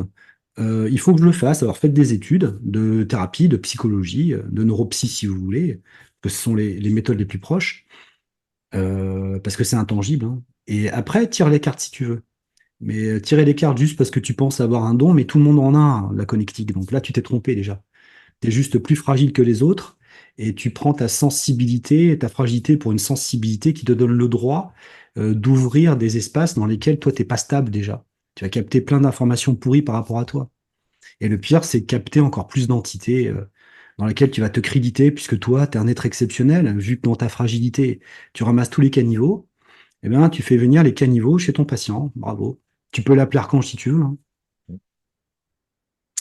il faut que je le fasse. Alors, faites des études de thérapie, de psychologie, de neuropsy si vous voulez, que ce sont les méthodes les plus proches, parce que c'est intangible, hein. Et après, tire les cartes si tu veux. Mais tirer les cartes juste parce que tu penses avoir un don, mais tout le monde en a un, la connectique. Donc là, tu t'es trompé déjà. Tu es juste plus fragile que les autres et tu prends ta sensibilité, ta fragilité pour une sensibilité qui te donne le droit d'ouvrir des espaces dans lesquels toi, t'es pas stable déjà. Tu vas capter plein d'informations pourries par rapport à toi. Et le pire, c'est capter encore plus d'entités dans lesquelles tu vas te créditer, puisque toi, tu es un être exceptionnel, vu que dans ta fragilité, tu ramasses tous les caniveaux, eh bien, tu fais venir les caniveaux chez ton patient. Bravo. Tu peux l'appeler Archange si tu veux, hein.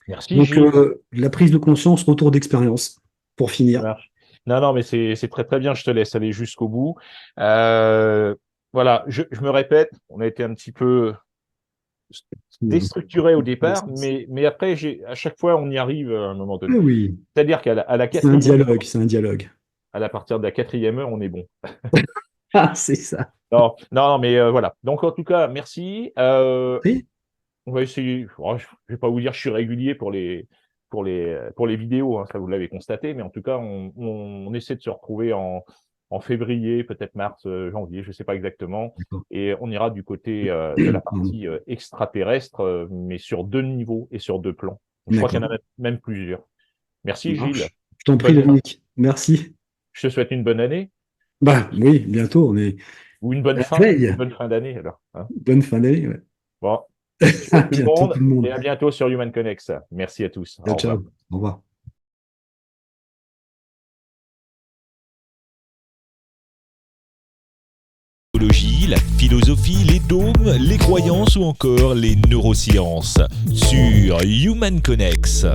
Merci Donc, Gilles. la prise de conscience, retour d'expérience, pour Ça finir. marche. Non, non, mais c'est très très bien. Je te laisse aller jusqu'au bout. Voilà, je me répète, on a été un petit peu déstructuré au départ, mais après, à chaque fois, on y arrive à un moment donné. Eh oui, C'est-à-dire à la c'est un quatrième heure, dialogue, c'est un dialogue. à partir de la 4e heure, on est bon. Ah, c'est ça. Non, non, non, mais voilà. Donc en tout cas, merci. Oui, On va essayer. Oh, je vais pas vous dire, je suis régulier pour les vidéos, hein, ça vous l'avez constaté, mais en tout cas, on essaie de se retrouver en février, peut-être mars, janvier, je sais pas exactement, d'accord. et on ira du côté de la partie extraterrestre, mais sur 2 niveaux et sur 2 plans. Je crois qu'il y en D'accord. a même plusieurs. Ça Merci Gilles. marche. Je t'en prie, Dominique. Merci. Je te souhaite une bonne année Bah oui, bientôt, on est ou à la veille. une bonne fin d'année alors. Hein. Bonne fin d'année. Ouais. Bon, À salut tout le bientôt monde tout le monde. et à bientôt sur Human Connect. Merci à tous. Ciao, Au revoir. ciao. Au revoir. La philosophie, les dômes, les croyances ou encore les neurosciences sur Human Connex.